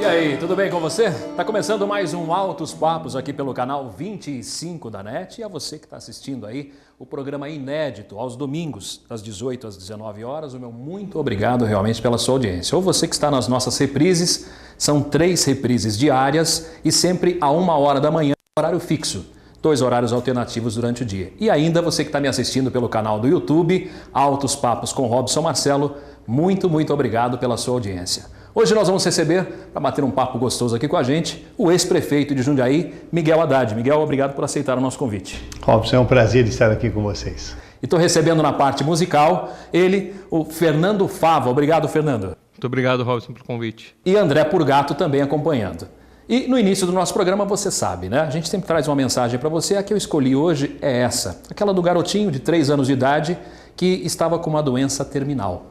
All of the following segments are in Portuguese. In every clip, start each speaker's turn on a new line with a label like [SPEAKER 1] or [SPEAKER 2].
[SPEAKER 1] aí, tudo bem com você? Tá começando mais um Altos Papos aqui pelo canal 25 da NET e a você que está assistindo aí o programa inédito aos domingos, das 18 às 19 horas. O meu muito obrigado realmente pela sua audiência. Ou você que está nas nossas reprises, são 3 reprises diárias e sempre a 1h da manhã, horário fixo. 2 horários alternativos durante o dia. E ainda você que está me assistindo pelo canal do YouTube, Altos Papos com Robson Marcelo, muito obrigado pela sua audiência. Hoje nós vamos receber, para bater um papo gostoso aqui com a gente, o ex-prefeito de Jundiaí, Miguel Haddad. Miguel, obrigado por aceitar o nosso convite.
[SPEAKER 2] Robson, é um prazer estar aqui com vocês.
[SPEAKER 1] E estou recebendo na parte musical ele, o Fernando Fava. Obrigado, Fernando.
[SPEAKER 3] Muito obrigado, Robson, pelo convite.
[SPEAKER 1] E André Purgato também acompanhando. E no início do nosso programa, você sabe, né? A gente sempre traz uma mensagem para você. A que eu escolhi hoje é essa. Aquela do garotinho de 3 anos de idade que estava com uma doença terminal.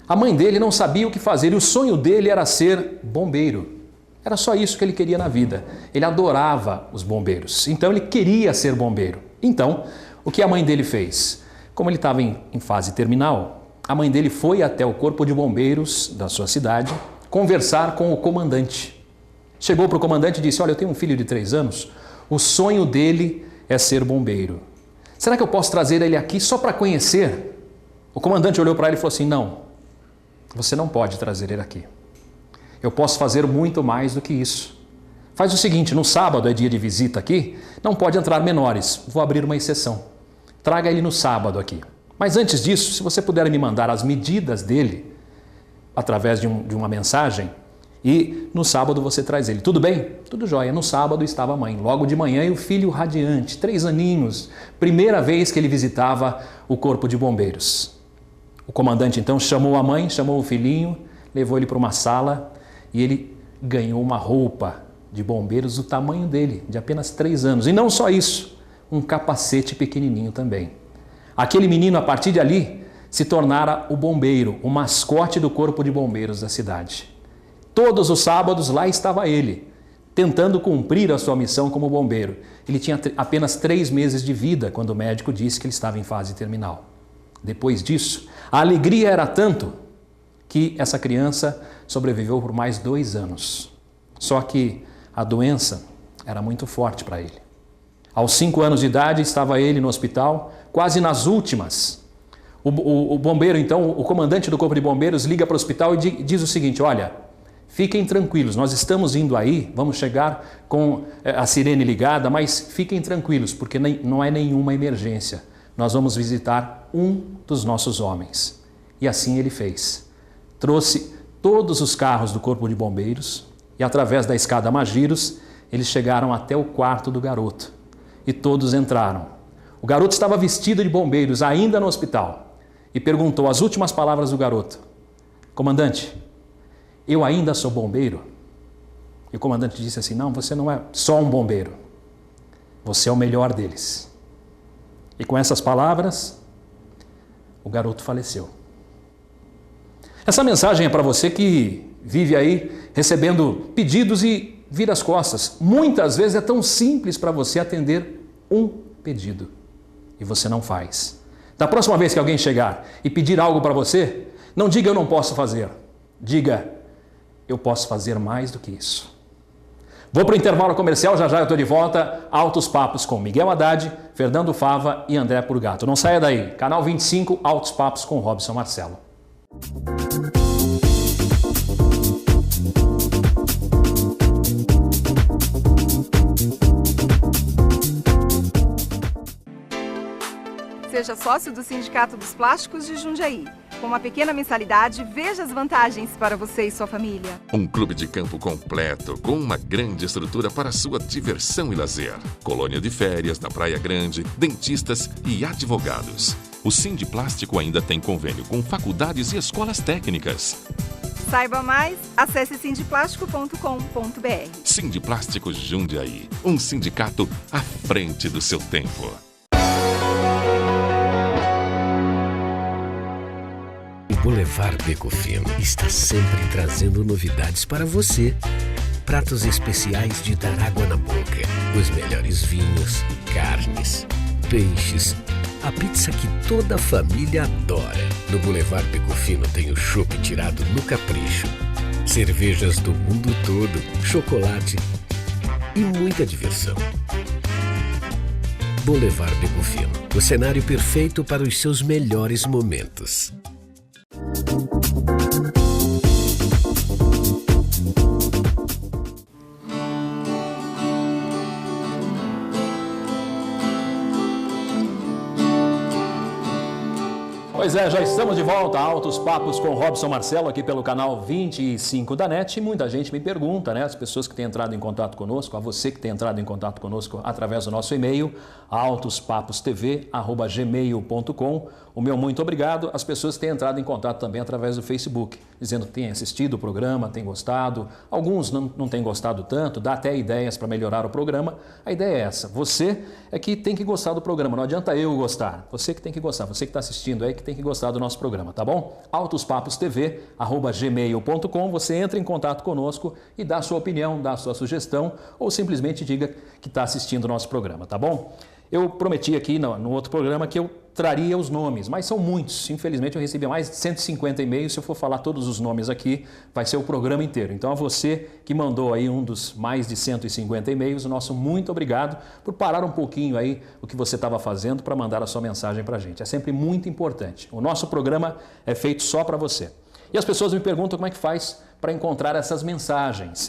[SPEAKER 1] A mãe dele não sabia o que fazer e o sonho dele era ser bombeiro. Era só isso que ele queria na vida. Ele adorava os bombeiros, então ele queria ser bombeiro. Então, o que a mãe dele fez? Como ele estava em fase terminal, a mãe dele foi até o corpo de bombeiros da sua cidade conversar com o comandante. Chegou para o comandante e disse: olha, eu tenho um filho de 3 anos, o sonho dele é ser bombeiro. Será que eu posso trazer ele aqui só para conhecer? O comandante olhou para ele e falou assim: não. Você não pode trazer ele aqui. Eu posso fazer muito mais do que isso. Faz o seguinte, no sábado é dia de visita aqui, não pode entrar menores. Vou abrir uma exceção. Traga ele no sábado aqui. Mas antes disso, se você puder me mandar as medidas dele, através de uma mensagem, e no sábado você traz ele. Tudo bem? Tudo jóia. No sábado estava a mãe, logo de manhã, e o filho radiante, 3 aninhos, primeira vez que ele visitava o corpo de bombeiros. O comandante então chamou a mãe, chamou o filhinho, levou ele para uma sala e ele ganhou uma roupa de bombeiros do tamanho dele, de apenas 3 anos. E não só isso, um capacete pequenininho também. Aquele menino, a partir de ali, se tornara o bombeiro, o mascote do corpo de bombeiros da cidade. Todos os sábados lá estava ele, tentando cumprir a sua missão como bombeiro. Ele tinha apenas 3 meses de vida quando o médico disse que ele estava em fase terminal. Depois disso, a alegria era tanto que essa criança sobreviveu por mais 2 anos. Só que a doença era muito forte para ele. Aos 5 anos de idade estava ele no hospital, quase nas últimas. O bombeiro, então, o comandante do corpo de bombeiros liga para o hospital e diz o seguinte: olha, fiquem tranquilos, nós estamos indo aí, vamos chegar com a sirene ligada, mas fiquem tranquilos, porque não é nenhuma emergência. Nós vamos visitar um dos nossos homens. E assim ele fez. Trouxe todos os carros do corpo de bombeiros e através da escada Magiros, eles chegaram até o quarto do garoto. E todos entraram. O garoto estava vestido de bombeiros, ainda no hospital, e perguntou as últimas palavras do garoto: comandante, eu ainda sou bombeiro? E o comandante disse assim: não, você não é só um bombeiro. Você é o melhor deles. E com essas palavras, o garoto faleceu. Essa mensagem é para você que vive aí recebendo pedidos e vira as costas. Muitas vezes é tão simples para você atender um pedido e você não faz. Da próxima vez que alguém chegar e pedir algo para você, não diga eu não posso fazer. Diga eu posso fazer mais do que isso. Vou para o intervalo comercial, já eu estou de volta. Altos Papos com Miguel Haddad, Fernando Fava e André Purgato. Não saia daí. Canal 25, Altos Papos com Robson Marcelo.
[SPEAKER 4] Seja sócio do Sindicato dos Plásticos de Jundiaí. Com uma pequena mensalidade, veja as vantagens para você e sua família.
[SPEAKER 5] Um clube de campo completo, com uma grande estrutura para sua diversão e lazer. Colônia de férias na Praia Grande, dentistas e advogados. O Sindiplástico ainda tem convênio com faculdades e escolas técnicas.
[SPEAKER 4] Saiba mais, acesse sindiplástico.com.br.
[SPEAKER 5] Sindiplástico Jundiaí, um sindicato à frente do seu tempo.
[SPEAKER 6] Boulevard Beco Fino está sempre trazendo novidades para você. Pratos especiais de dar água na boca, os melhores vinhos, carnes, peixes, a pizza que toda a família adora. No Boulevard Beco Fino tem o chopp tirado no capricho. cervejas do mundo todo, chocolate e muita diversão. Boulevard Beco Fino, o cenário perfeito para os seus melhores momentos.
[SPEAKER 1] Pois é, já estamos de volta a Altos Papos com Robson Marcelo aqui pelo canal 25 da NET. E muita gente me pergunta, né? As pessoas que têm entrado em contato conosco, a você que tem entrado em contato conosco através do nosso e-mail, autospapostv@gmail.com. O meu muito obrigado. As pessoas que têm entrado em contato também através do Facebook, dizendo que têm assistido o programa, têm gostado. Alguns não têm gostado tanto, dá até ideias para melhorar o programa. A ideia é essa. Você é que tem que gostar do programa, não adianta eu gostar. Você que tem que gostar, você que está assistindo aí que tem que gostar do nosso programa, tá bom? autospapostv@gmail.com. Você entra em contato conosco e dá a sua opinião, dá a sua sugestão ou simplesmente diga que está assistindo o nosso programa, tá bom? Eu prometi aqui no outro programa que eu traria os nomes, mas são muitos. Infelizmente eu recebi mais de 150 e-mails. Se eu for falar todos os nomes aqui, vai ser o programa inteiro. Então a você que mandou aí um dos mais de 150 e-mails, o nosso muito obrigado por parar um pouquinho aí o que você estava fazendo para mandar a sua mensagem para a gente. É sempre muito importante. O nosso programa é feito só para você. E as pessoas me perguntam como é que faz para encontrar essas mensagens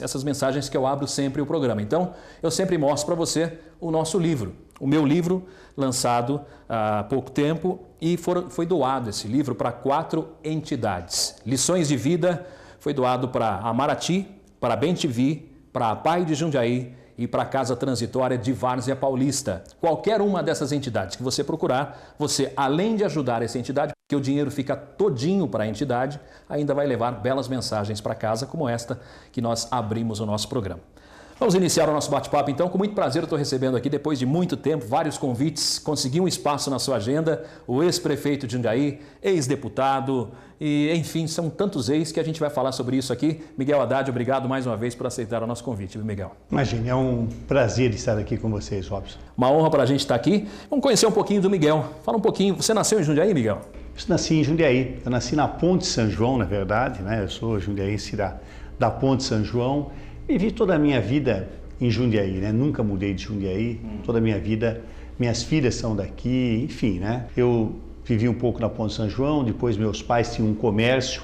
[SPEAKER 1] que eu abro sempre o programa. Então, eu sempre mostro para você o nosso livro, o meu livro lançado há pouco tempo e foi doado esse livro para 4 entidades. Lições de Vida foi doado para a Marati, para a Bem-TV, para a Pai de Jundiaí e para a Casa Transitória de Várzea Paulista. Qualquer uma dessas entidades que você procurar, você, além de ajudar essa entidade, porque o dinheiro fica todinho para a entidade, ainda vai levar belas mensagens para casa, como esta que nós abrimos o nosso programa. Vamos iniciar o nosso bate-papo então. Com muito prazer eu estou recebendo aqui, depois de muito tempo, vários convites, consegui um espaço na sua agenda, o ex-prefeito de Jundiaí, ex-deputado, e enfim, são tantos ex que a gente vai falar sobre isso aqui. Miguel Haddad, obrigado mais uma vez por aceitar o nosso convite, Miguel.
[SPEAKER 2] Imagine, é um prazer estar aqui com vocês, Robson.
[SPEAKER 1] Uma honra para a gente estar aqui. Vamos conhecer um pouquinho do Miguel. Fala um pouquinho, você nasceu em Jundiaí, Miguel?
[SPEAKER 2] Eu nasci em Jundiaí, eu nasci na Ponte São João, na verdade, né? Eu sou jundiaense da Ponte São João. Vivi toda a minha vida em Jundiaí, né? Nunca mudei de Jundiaí, toda a minha vida, minhas filhas são daqui, enfim, né? Eu vivi um pouco na Ponte São João, depois meus pais tinham um comércio,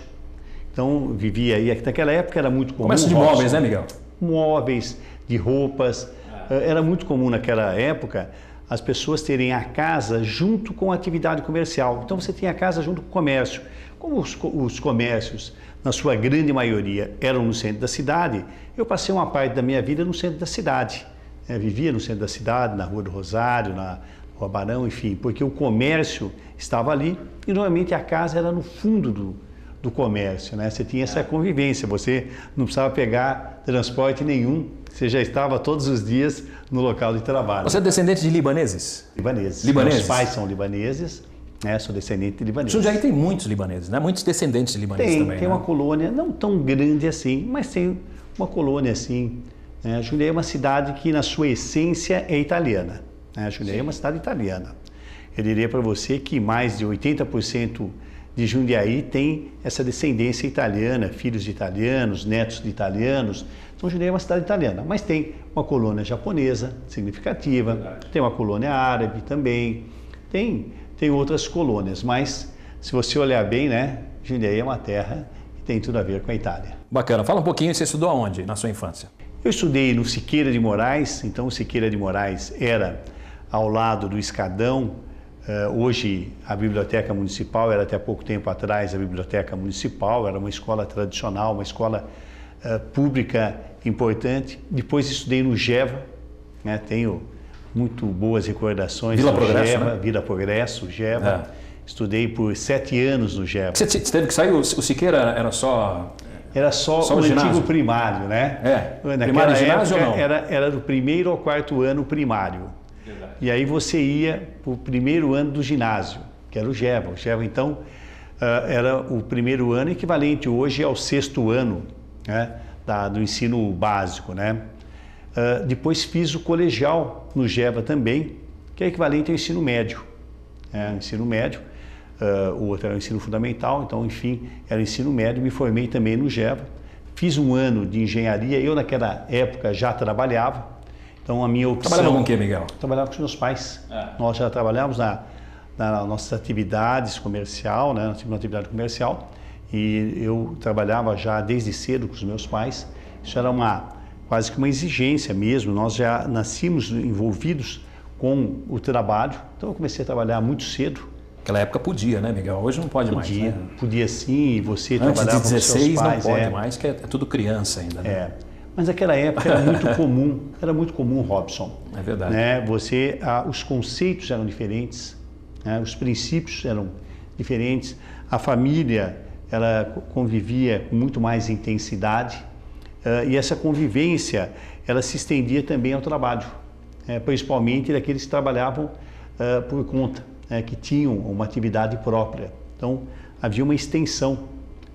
[SPEAKER 2] então vivi aí, naquela época era muito comum.
[SPEAKER 1] Comércio de móveis, né, Miguel?
[SPEAKER 2] Móveis, de roupas, era muito comum naquela época as pessoas terem a casa junto com a atividade comercial. Então você tinha a casa junto com o comércio. Como os comércios, na sua grande maioria, eram no centro da cidade, eu passei uma parte da minha vida no centro da cidade. Vivia no centro da cidade, na Rua do Rosário, na Rua Barão, enfim, porque o comércio estava ali e normalmente a casa era no fundo do comércio, né? Você tinha essa convivência, você não precisava pegar transporte nenhum, você já estava todos os dias no local de trabalho.
[SPEAKER 1] Você é descendente de libaneses?
[SPEAKER 2] Libaneses.
[SPEAKER 1] Libaneses?
[SPEAKER 2] Meus pais são libaneses, né? Sou descendente de libaneses.
[SPEAKER 1] Jundiaí tem muitos libaneses, né? Muitos descendentes de libaneses também.
[SPEAKER 2] Tem uma colônia, não tão grande assim, mas tem uma colônia assim. Né? Jundiaí é uma cidade que na sua essência é italiana. Né? Jundiaí é uma cidade italiana. Eu diria para você que mais de 80% de Jundiaí tem essa descendência italiana, filhos de italianos, netos de italianos. Então Jundiaí é uma cidade italiana, mas tem uma colônia japonesa significativa, verdade. Tem uma colônia árabe também, tem outras colônias, mas se você olhar bem, né, Jundiaí é uma terra que tem tudo a ver com a Itália.
[SPEAKER 1] Bacana. Fala um pouquinho, você estudou aonde na sua infância?
[SPEAKER 2] Eu estudei no Siqueira de Moraes, então o Siqueira de Moraes era ao lado do Escadão. Hoje a Biblioteca Municipal, era até pouco tempo atrás a Biblioteca Municipal, era uma escola tradicional, uma escola pública importante. Depois estudei no GEVA, né? Tenho muito boas recordações
[SPEAKER 1] Vila
[SPEAKER 2] do
[SPEAKER 1] Progresso,
[SPEAKER 2] GEVA,
[SPEAKER 1] né?
[SPEAKER 2] Vila Progresso, GEVA. Estudei por 7 anos no GEVA.
[SPEAKER 1] Você teve que sair, o Siqueira era só...
[SPEAKER 2] Era só o antigo primário, né?
[SPEAKER 1] Primário e ginásio ou não?
[SPEAKER 2] Era do 1º ao 4º ano primário. Verdade. E aí você ia para o 1º ano do ginásio, que era o GEVA. O GEVA, então, era o 1º ano, equivalente hoje ao 6º ano, né, do ensino básico, né? Depois fiz o colegial no GEVA também, que é equivalente ao ensino médio. Ensino médio. O outro era o ensino fundamental, então, enfim, era o ensino médio. Me formei também no GEVA, fiz um ano de engenharia. Eu naquela época já trabalhava, então a minha opção...
[SPEAKER 1] Trabalhava com o quê, Miguel?
[SPEAKER 2] Trabalhava com os meus pais. Nós já trabalhávamos nas nossas atividades comercial, né? Nós tínhamos uma atividade comercial e eu trabalhava já desde cedo com os meus pais. Isso era quase que uma exigência mesmo. Nós já nascíamos envolvidos com o trabalho, então eu comecei a trabalhar muito cedo.
[SPEAKER 1] Naquela época podia, né, Miguel? Hoje não pode mais, né?
[SPEAKER 2] Podia sim, e você
[SPEAKER 1] Antes
[SPEAKER 2] trabalhava
[SPEAKER 1] de 16
[SPEAKER 2] com seus pais.
[SPEAKER 1] não pode mais, que é tudo criança ainda, né?
[SPEAKER 2] Mas naquela época era muito comum, Robson.
[SPEAKER 1] É verdade.
[SPEAKER 2] Né? Os conceitos eram diferentes, né? Os princípios eram diferentes, a família ela convivia com muito mais intensidade e essa convivência ela se estendia também ao trabalho, principalmente daqueles que trabalhavam por conta, que tinham uma atividade própria. Então havia uma extensão,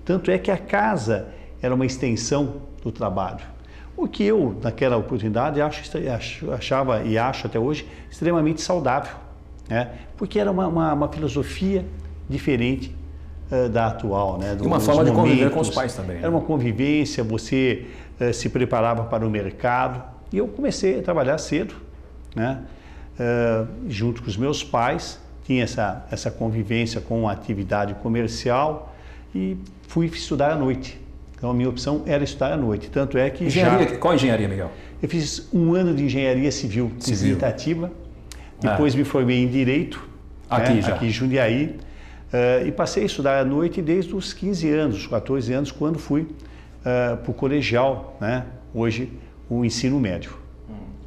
[SPEAKER 2] tanto é que a casa era uma extensão do trabalho. O que eu, naquela oportunidade, achava e acho até hoje extremamente saudável, né? Porque era uma filosofia diferente da atual, né?
[SPEAKER 1] E uma forma de conviver com os pais também. Né?
[SPEAKER 2] Era uma convivência, você se preparava para o mercado. E eu comecei a trabalhar cedo, né? Junto com os meus pais, tinha essa convivência com a atividade comercial e fui estudar à noite. Então a minha opção era estudar à noite, tanto é que
[SPEAKER 1] Qual engenharia, Miguel?
[SPEAKER 2] Eu fiz um ano de engenharia civil. Em Itatiba, depois me formei em Direito, aqui em Jundiaí, e passei a estudar à noite desde os 15 anos, 14 anos, quando fui para o colegial, né? Hoje o ensino médio.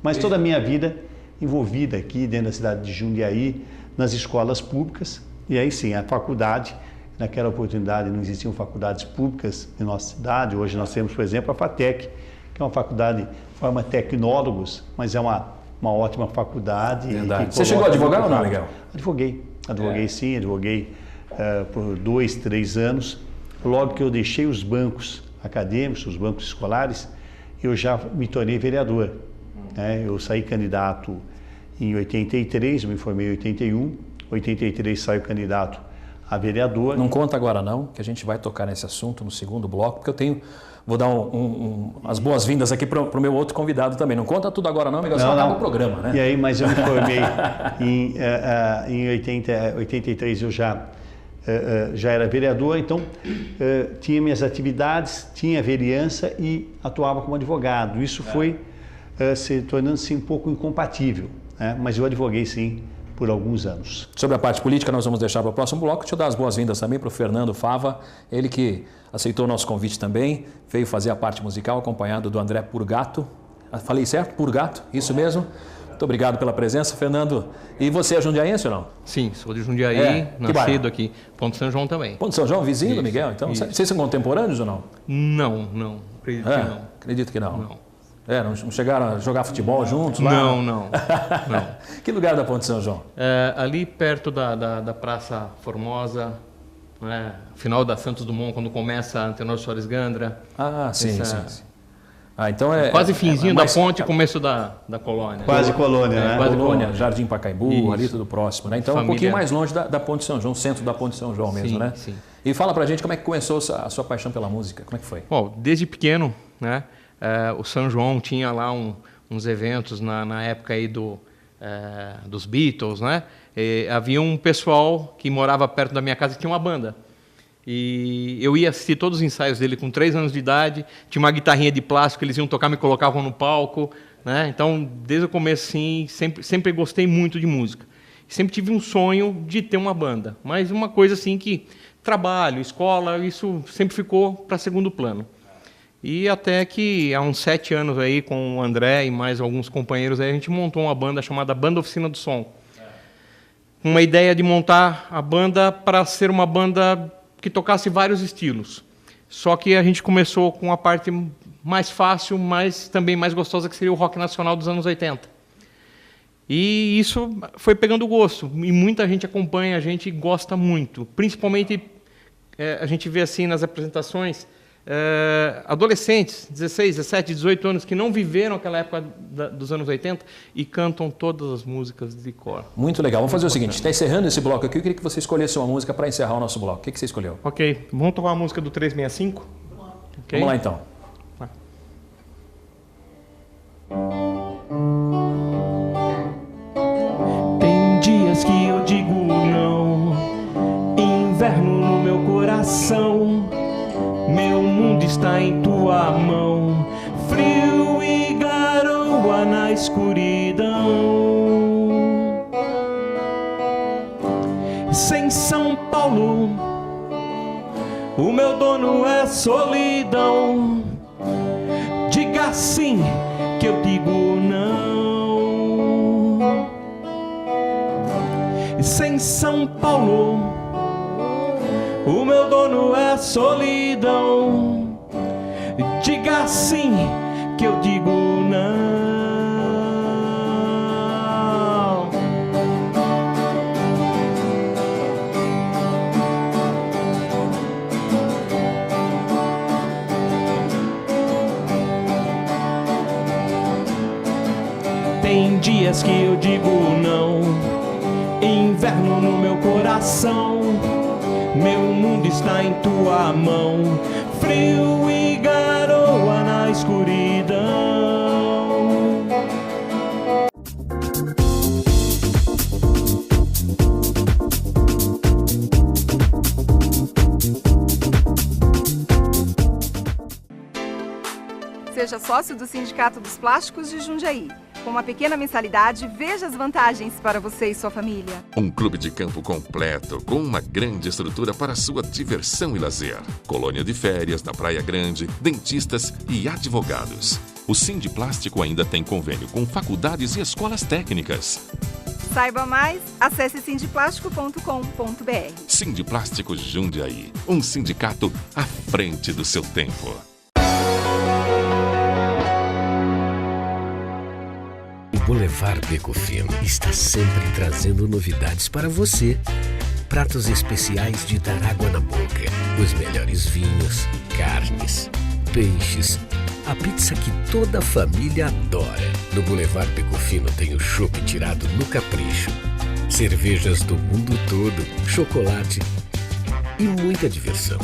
[SPEAKER 2] Mas toda a minha vida envolvida aqui dentro da cidade de Jundiaí, nas escolas públicas, e aí sim, a faculdade. Naquela oportunidade não existiam faculdades públicas em nossa cidade. Hoje nós temos, por exemplo, a FATEC, que é uma faculdade que forma tecnólogos, mas é uma ótima faculdade.
[SPEAKER 1] Verdade. Você chegou a advogar ou não, Miguel?
[SPEAKER 2] Advoguei sim, advoguei por 2, 3 anos. Logo que eu deixei os bancos acadêmicos, os bancos escolares, eu já me tornei vereador. Eu saí candidato em 83, eu me formei em 81, 83 saio candidato a vereador.
[SPEAKER 1] Não conta agora não, que a gente vai tocar nesse assunto no segundo bloco, porque vou dar as boas-vindas aqui para o meu outro convidado também. Não conta tudo agora não, Miguel, só acaba o programa, né?
[SPEAKER 2] E aí, mas eu me formei em 83, eu já era vereador, então tinha minhas atividades, tinha vereança e atuava como advogado. Isso foi se tornando-se um pouco incompatível, né? Mas eu advoguei sim por alguns anos.
[SPEAKER 1] Sobre a parte política nós vamos deixar para o próximo bloco. Deixa eu dar as boas-vindas também para o Fernando Fava, ele que aceitou o nosso convite também, veio fazer a parte musical acompanhado do André Purgato. Falei certo? Purgato? Isso mesmo? Muito obrigado pela presença, Fernando. E você é jundiaense ou não?
[SPEAKER 3] Sim, sou de Jundiaí, nascido aqui. Ponto São João também.
[SPEAKER 1] Ponto São João, vizinho do Miguel? Então, vocês são contemporâneos ou não?
[SPEAKER 3] Não. Acredito que não.
[SPEAKER 1] Acredito que não. Não chegaram a jogar futebol juntos lá?
[SPEAKER 3] Não.
[SPEAKER 1] Que lugar da Ponte São João?
[SPEAKER 3] Ali perto da Praça Formosa, né? Final da Santos Dumont, quando começa a Antenor Soares Gandra.
[SPEAKER 1] Sim. Então
[SPEAKER 3] quase finzinho da ponte, começo da colônia.
[SPEAKER 2] Quase colônia, né?
[SPEAKER 1] Quase colônia, Jardim Pacaembu, isso. Ali tudo próximo, né? Então
[SPEAKER 3] Família.
[SPEAKER 1] Um pouquinho mais longe da Ponte São João, centro da Ponte São João mesmo, né?
[SPEAKER 3] Sim.
[SPEAKER 1] E fala pra gente como é que começou a sua paixão pela música, como é que foi?
[SPEAKER 3] Bom, desde pequeno, né? O São João tinha lá uns eventos na época aí dos Beatles, né? Havia um pessoal que morava perto da minha casa que tinha uma banda. E eu ia assistir todos os ensaios dele com 3 anos de idade, tinha uma guitarrinha de plástico, eles iam tocar, me colocavam no palco, né? Então, desde o começo, sim, sempre gostei muito de música. Sempre tive um sonho de ter uma banda, mas uma coisa assim que trabalho, escola, isso sempre ficou para segundo plano. E até que há uns 7 anos aí, com o André e mais alguns companheiros aí, a gente montou uma banda chamada Banda Oficina do Som. Uma ideia de montar a banda para ser uma banda que tocasse vários estilos. Só que a gente começou com a parte mais fácil, mas também mais gostosa, que seria o rock nacional dos anos 80. E isso foi pegando gosto. E muita gente acompanha, a gente gosta muito. Principalmente, a gente vê assim nas apresentações, adolescentes, 16, 17, 18 anos, que não viveram aquela época dos anos 80 e cantam todas as músicas de cor.
[SPEAKER 1] Muito legal. Vamos fazer o seguinte, está encerrando esse bloco aqui, eu queria que você escolhesse uma música para encerrar o nosso bloco. O que você escolheu?
[SPEAKER 3] Ok, vamos tocar uma música do 365? Okay.
[SPEAKER 1] Vamos lá então.
[SPEAKER 7] Tem dias que eu digo não, inverno no meu coração, meu mundo está em tua mão, frio e garoa na escuridão. Sem São Paulo, o meu dono é solidão. Diga sim que eu digo não. Sem São Paulo, o meu dono é solidão. Diga sim que eu digo não. Tem dias que eu digo não, inverno no meu coração, meu mundo está em tua mão, frio e garoa na escuridão.
[SPEAKER 4] Seja sócio do Sindicato dos Plásticos de Jundiaí. Com uma pequena mensalidade, veja as vantagens para você e sua família.
[SPEAKER 5] Um clube de campo completo, com uma grande estrutura para sua diversão e lazer. Colônia de férias na Praia Grande, dentistas e advogados. O Sindiplástico ainda tem convênio com faculdades e escolas técnicas.
[SPEAKER 4] Saiba mais, acesse sindiplástico.com.br.
[SPEAKER 5] Sindiplástico Jundiaí, um sindicato à frente do seu tempo.
[SPEAKER 6] O Boulevard Beco Fino está sempre trazendo novidades para você. Pratos especiais de dar água na boca, os melhores vinhos, carnes, peixes, a pizza que toda a família adora. No Boulevard Beco Fino tem o chopp tirado no capricho, cervejas do mundo todo, chocolate e muita diversão.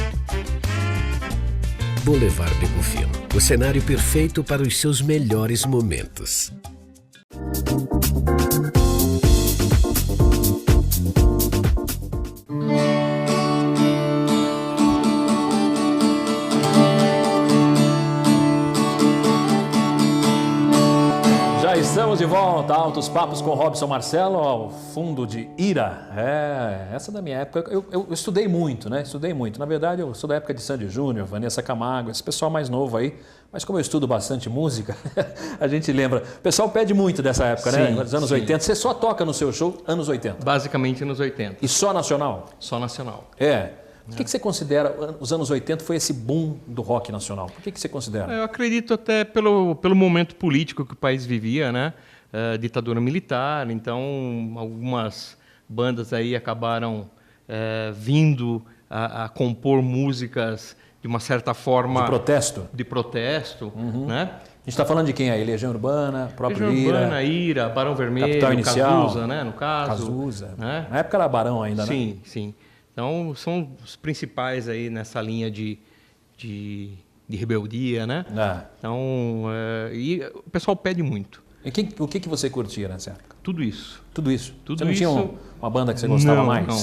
[SPEAKER 6] Boulevard Beco Fino, o cenário perfeito para os seus melhores momentos.
[SPEAKER 1] Já estamos de volta, Altos Papos com Robson Marcelo, ao fundo de Ira. Essa da minha época, eu estudei muito, né? Estudei muito. Na verdade, eu sou da época de Sandy Júnior, Vanessa Camargo, esse pessoal mais novo aí. Mas como eu estudo bastante música, a gente lembra. O pessoal pede muito dessa época, né? Dos anos 80. Você só toca no seu show anos 80?
[SPEAKER 3] Basicamente anos 80.
[SPEAKER 1] E só nacional?
[SPEAKER 3] Só nacional.
[SPEAKER 1] O que você considera, os anos 80 foi esse boom do rock nacional? Por que você considera?
[SPEAKER 3] Eu acredito até pelo momento político que o país vivia, né? Ditadura militar, então algumas bandas aí acabaram vindo a compor músicas de uma certa forma...
[SPEAKER 1] De protesto?
[SPEAKER 3] De protesto, né?
[SPEAKER 1] A gente está falando de quem aí? Legião Urbana, próprio
[SPEAKER 3] Legião
[SPEAKER 1] Ira?
[SPEAKER 3] Urbana, Ira, Barão Vermelho,
[SPEAKER 1] Capital Inicial,
[SPEAKER 3] Cazuza, né? No caso.
[SPEAKER 1] Cazuza.
[SPEAKER 3] Né?
[SPEAKER 1] Na época era Barão ainda, né?
[SPEAKER 3] Sim, sim. Então, são os principais aí nessa linha de rebeldia, né? Então, e o pessoal pede muito.
[SPEAKER 1] E o que você curtia nessa época?
[SPEAKER 3] Tudo isso.
[SPEAKER 1] Tudo isso?
[SPEAKER 3] Tudo
[SPEAKER 1] você não
[SPEAKER 3] isso...
[SPEAKER 1] tinha uma banda que você gostava mais?
[SPEAKER 3] Não.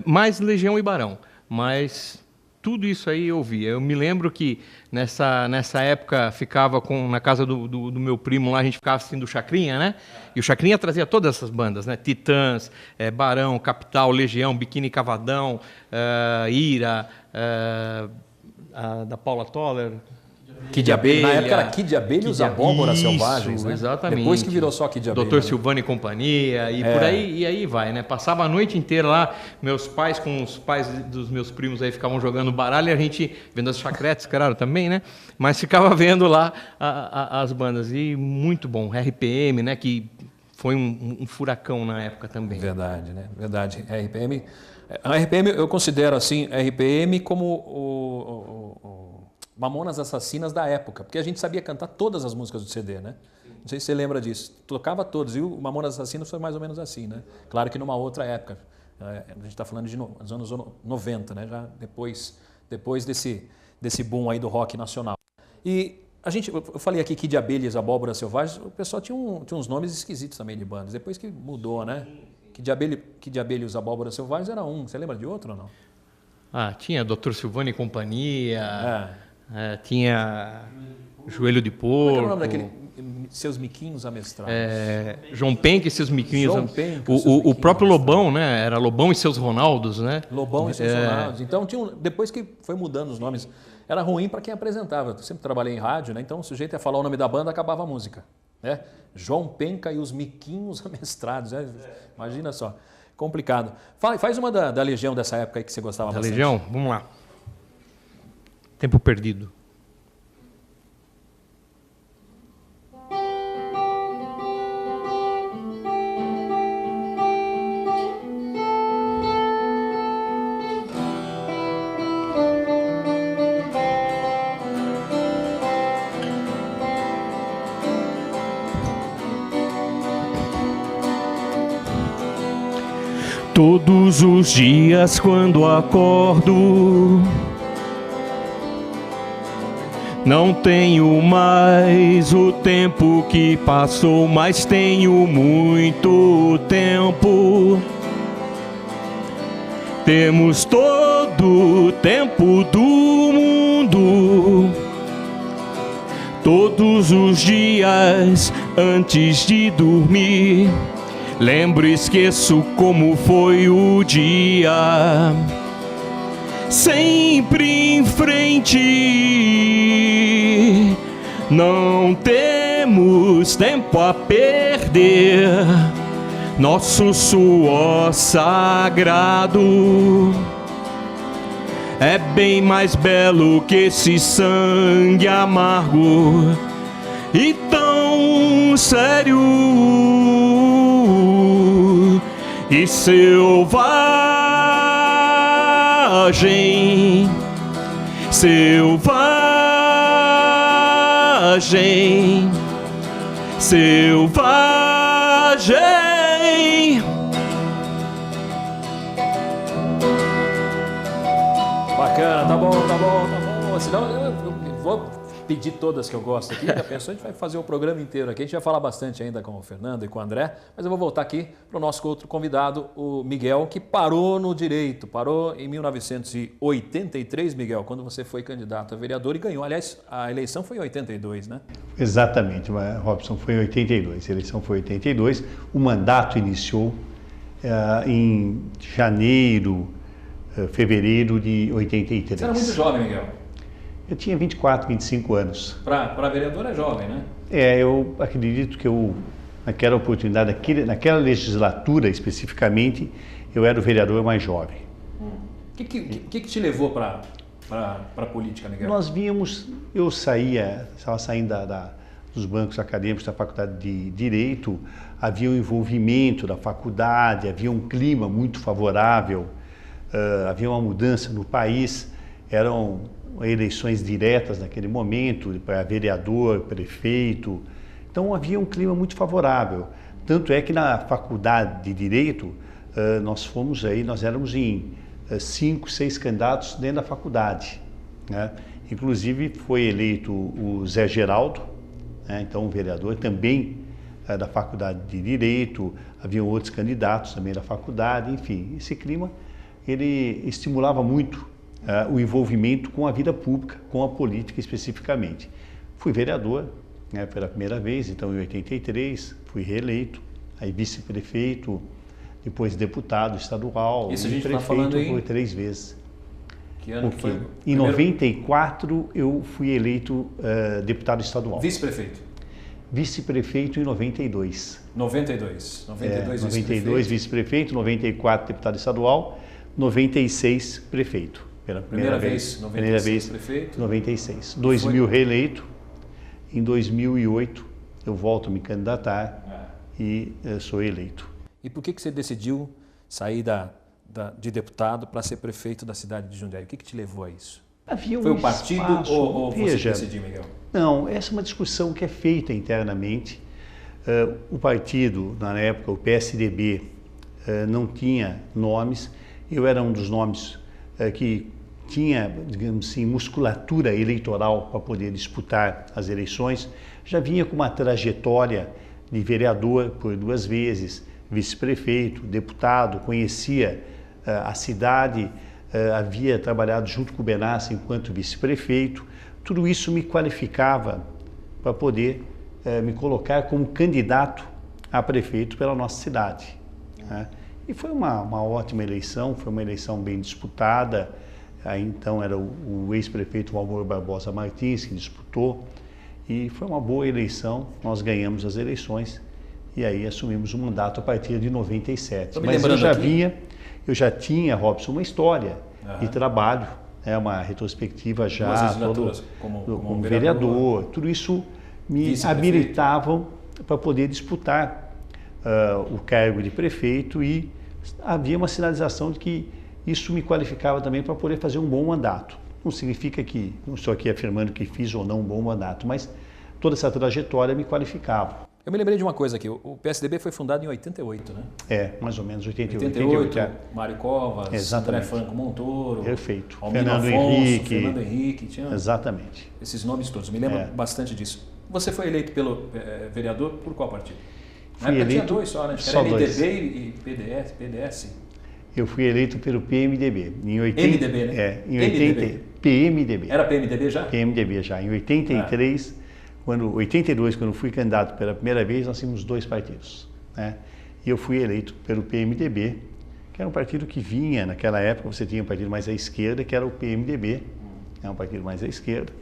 [SPEAKER 3] Mais Legião e Barão, mas tudo isso aí eu ouvia. Eu me lembro que nessa época ficava na casa do meu primo lá, a gente ficava assistindo o Chacrinha, né? E o Chacrinha trazia todas essas bandas, né? Titãs, Barão, Capital, Legião, Biquíni Cavadão, Ira, da Paula Toller.
[SPEAKER 1] Kid de Abelha. Na época era Kid de Abelha e os Abóboras Selvagens, né?
[SPEAKER 3] Exatamente.
[SPEAKER 1] Depois que virou só Kid de Abelha.
[SPEAKER 3] Doutor Silvano e companhia, e por aí, e aí vai, né? Passava a noite inteira lá, meus pais com os pais dos meus primos aí ficavam jogando baralho e a gente, vendo as chacretes, claro, também, né? Mas ficava vendo lá as bandas. E muito bom, RPM, né? Que foi um furacão na época também.
[SPEAKER 1] Verdade, né? Verdade. RPM... A RPM, eu considero assim, RPM como o Mamonas Assassinas da época, porque a gente sabia cantar todas as músicas do CD, né? Não sei se você lembra disso. Tocava todos, e o Mamonas Assassinas foi mais ou menos assim, né? Claro que numa outra época. A gente está falando dos anos 90, né? Já depois desse boom aí do rock nacional. E Eu falei aqui Kid Abelha e as Abóboras Selvagens, o pessoal tinha uns nomes esquisitos também de bandas, depois que mudou, né? Kid Abelha e os Abóboras Selvagens era um, você lembra de outro ou não?
[SPEAKER 3] Ah, tinha Dr. Silvano e Companhia, tinha Joelho de Porco.
[SPEAKER 1] Como é que era o nome daquele? Seus Miquinhos Amestrados.
[SPEAKER 3] João Penca e seus Miquinhos.
[SPEAKER 1] João Penca,
[SPEAKER 3] o próprio Lobão, né? Era Lobão e seus Ronaldos, né?
[SPEAKER 1] Lobão e seus Ronaldos. Então, depois que foi mudando os nomes, era ruim para quem apresentava. Eu sempre trabalhei em rádio, né? Então o sujeito ia falar o nome da banda, acabava a música. Né? João Penca e os Miquinhos Amestrados. Né? Imagina só. Complicado. Faz uma da Legião dessa época aí que você gostava bastante.
[SPEAKER 3] Da Legião? Vamos lá. Tempo Perdido.
[SPEAKER 7] Todos os dias quando acordo, não tenho mais o tempo que passou, mas tenho muito tempo. Temos todo o tempo do mundo. Todos os dias antes de dormir, lembro e esqueço como foi o dia. Sempre em frente, não temos tempo a perder. Nosso suor sagrado é bem mais belo que esse sangue amargo e tão sério e selvagem, selvagem, selvagem.
[SPEAKER 1] Bacana, tá bom. Senão eu vou pedir todas que eu gosto aqui. Já pensou? A gente vai fazer o programa inteiro aqui. A gente vai falar bastante ainda com o Fernando e com o André, mas eu vou voltar aqui para o nosso outro convidado, o Miguel, que parou no direito. Parou em 1983, Miguel, quando você foi candidato a vereador e ganhou. Aliás, a eleição foi em 82, né?
[SPEAKER 2] Exatamente, Robson, foi em 82. A eleição foi em 82. O mandato iniciou em fevereiro de 83.
[SPEAKER 1] Você era muito jovem, Miguel.
[SPEAKER 2] Eu tinha 24, 25 anos.
[SPEAKER 1] Para vereador é jovem, né?
[SPEAKER 2] Eu acredito que naquela oportunidade, naquela legislatura especificamente, eu era o vereador mais jovem.
[SPEAKER 1] O que te levou para a política, Miguel?
[SPEAKER 2] Eu estava saindo dos bancos acadêmicos da Faculdade de Direito, havia um envolvimento da faculdade, havia um clima muito favorável, havia uma mudança no país, eram eleições diretas naquele momento, para vereador, prefeito, então havia um clima muito favorável. Tanto é que na Faculdade de Direito, nós éramos em 5, 6 candidatos dentro da faculdade, né? Inclusive foi eleito o Zé Geraldo, né? Então um vereador também da Faculdade de Direito, havia outros candidatos também da faculdade, enfim, esse clima ele estimulava muito o envolvimento com a vida pública, com a política especificamente. Fui vereador, né, pela primeira vez, então em 83, fui reeleito, aí vice-prefeito, depois deputado estadual,
[SPEAKER 1] Isso a gente
[SPEAKER 2] prefeito
[SPEAKER 1] falando
[SPEAKER 2] por 3 vezes.
[SPEAKER 1] Que ano foi?
[SPEAKER 2] Em 94 eu fui eleito deputado estadual.
[SPEAKER 1] Vice-prefeito?
[SPEAKER 2] Vice-prefeito em 92.
[SPEAKER 1] 92
[SPEAKER 2] 92 vice-prefeito, 94 deputado estadual, 96 prefeito. Pela primeira vez.
[SPEAKER 1] 96 prefeito.
[SPEAKER 2] 96. 2000 reeleito. Em 2008 eu volto a me candidatar e sou eleito.
[SPEAKER 1] E por que você decidiu sair de deputado para ser prefeito da cidade de Jundiaí? O que te levou a isso? Foi o partido ou você decidiu, Miguel?
[SPEAKER 2] Não, essa é uma discussão que é feita internamente. O partido, na época, o PSDB, não tinha nomes. Eu era um dos nomes que tinha, digamos assim, musculatura eleitoral para poder disputar as eleições, já vinha com uma trajetória de vereador por 2 vezes, vice-prefeito, deputado, conhecia a cidade, havia trabalhado junto com o Benassi enquanto vice-prefeito. Tudo isso me qualificava para poder me colocar como candidato a prefeito pela nossa cidade, né? E foi uma ótima eleição, foi uma eleição bem disputada. Aí então era o ex-prefeito Valmor Barbosa Martins que disputou, e foi uma boa eleição, nós ganhamos as eleições e aí assumimos o mandato a partir de 97. Mas eu já tinha, Robson, uma história de trabalho, uma retrospectiva já como vereador, tudo isso me habilitavam para poder disputar o cargo de prefeito, e havia uma sinalização de que isso me qualificava também para poder fazer um bom mandato. Não significa que, não estou aqui afirmando que fiz ou não um bom mandato, mas toda essa trajetória me qualificava.
[SPEAKER 1] Eu me lembrei de uma coisa aqui, o PSDB foi fundado em 88, né?
[SPEAKER 2] Mais ou menos 88.
[SPEAKER 1] Mário Covas, André Franco Montoro.
[SPEAKER 2] Perfeito.
[SPEAKER 1] Fernando Henrique. Tinha
[SPEAKER 2] exatamente.
[SPEAKER 1] Esses nomes todos, me lembro bastante disso. Você foi eleito pelo vereador por qual partido? Na época tinha 2 só, né? Era MDB e PDS.
[SPEAKER 2] Eu fui eleito pelo PMDB.
[SPEAKER 1] MDB, né?
[SPEAKER 2] PMDB.
[SPEAKER 1] Era PMDB já?
[SPEAKER 2] PMDB já. Em 83, 82, quando fui candidato pela primeira vez, nós tínhamos 2 partidos, né? E eu fui eleito pelo PMDB, que era um partido que vinha, naquela época você tinha um partido mais à esquerda, que era o PMDB, um partido mais à esquerda.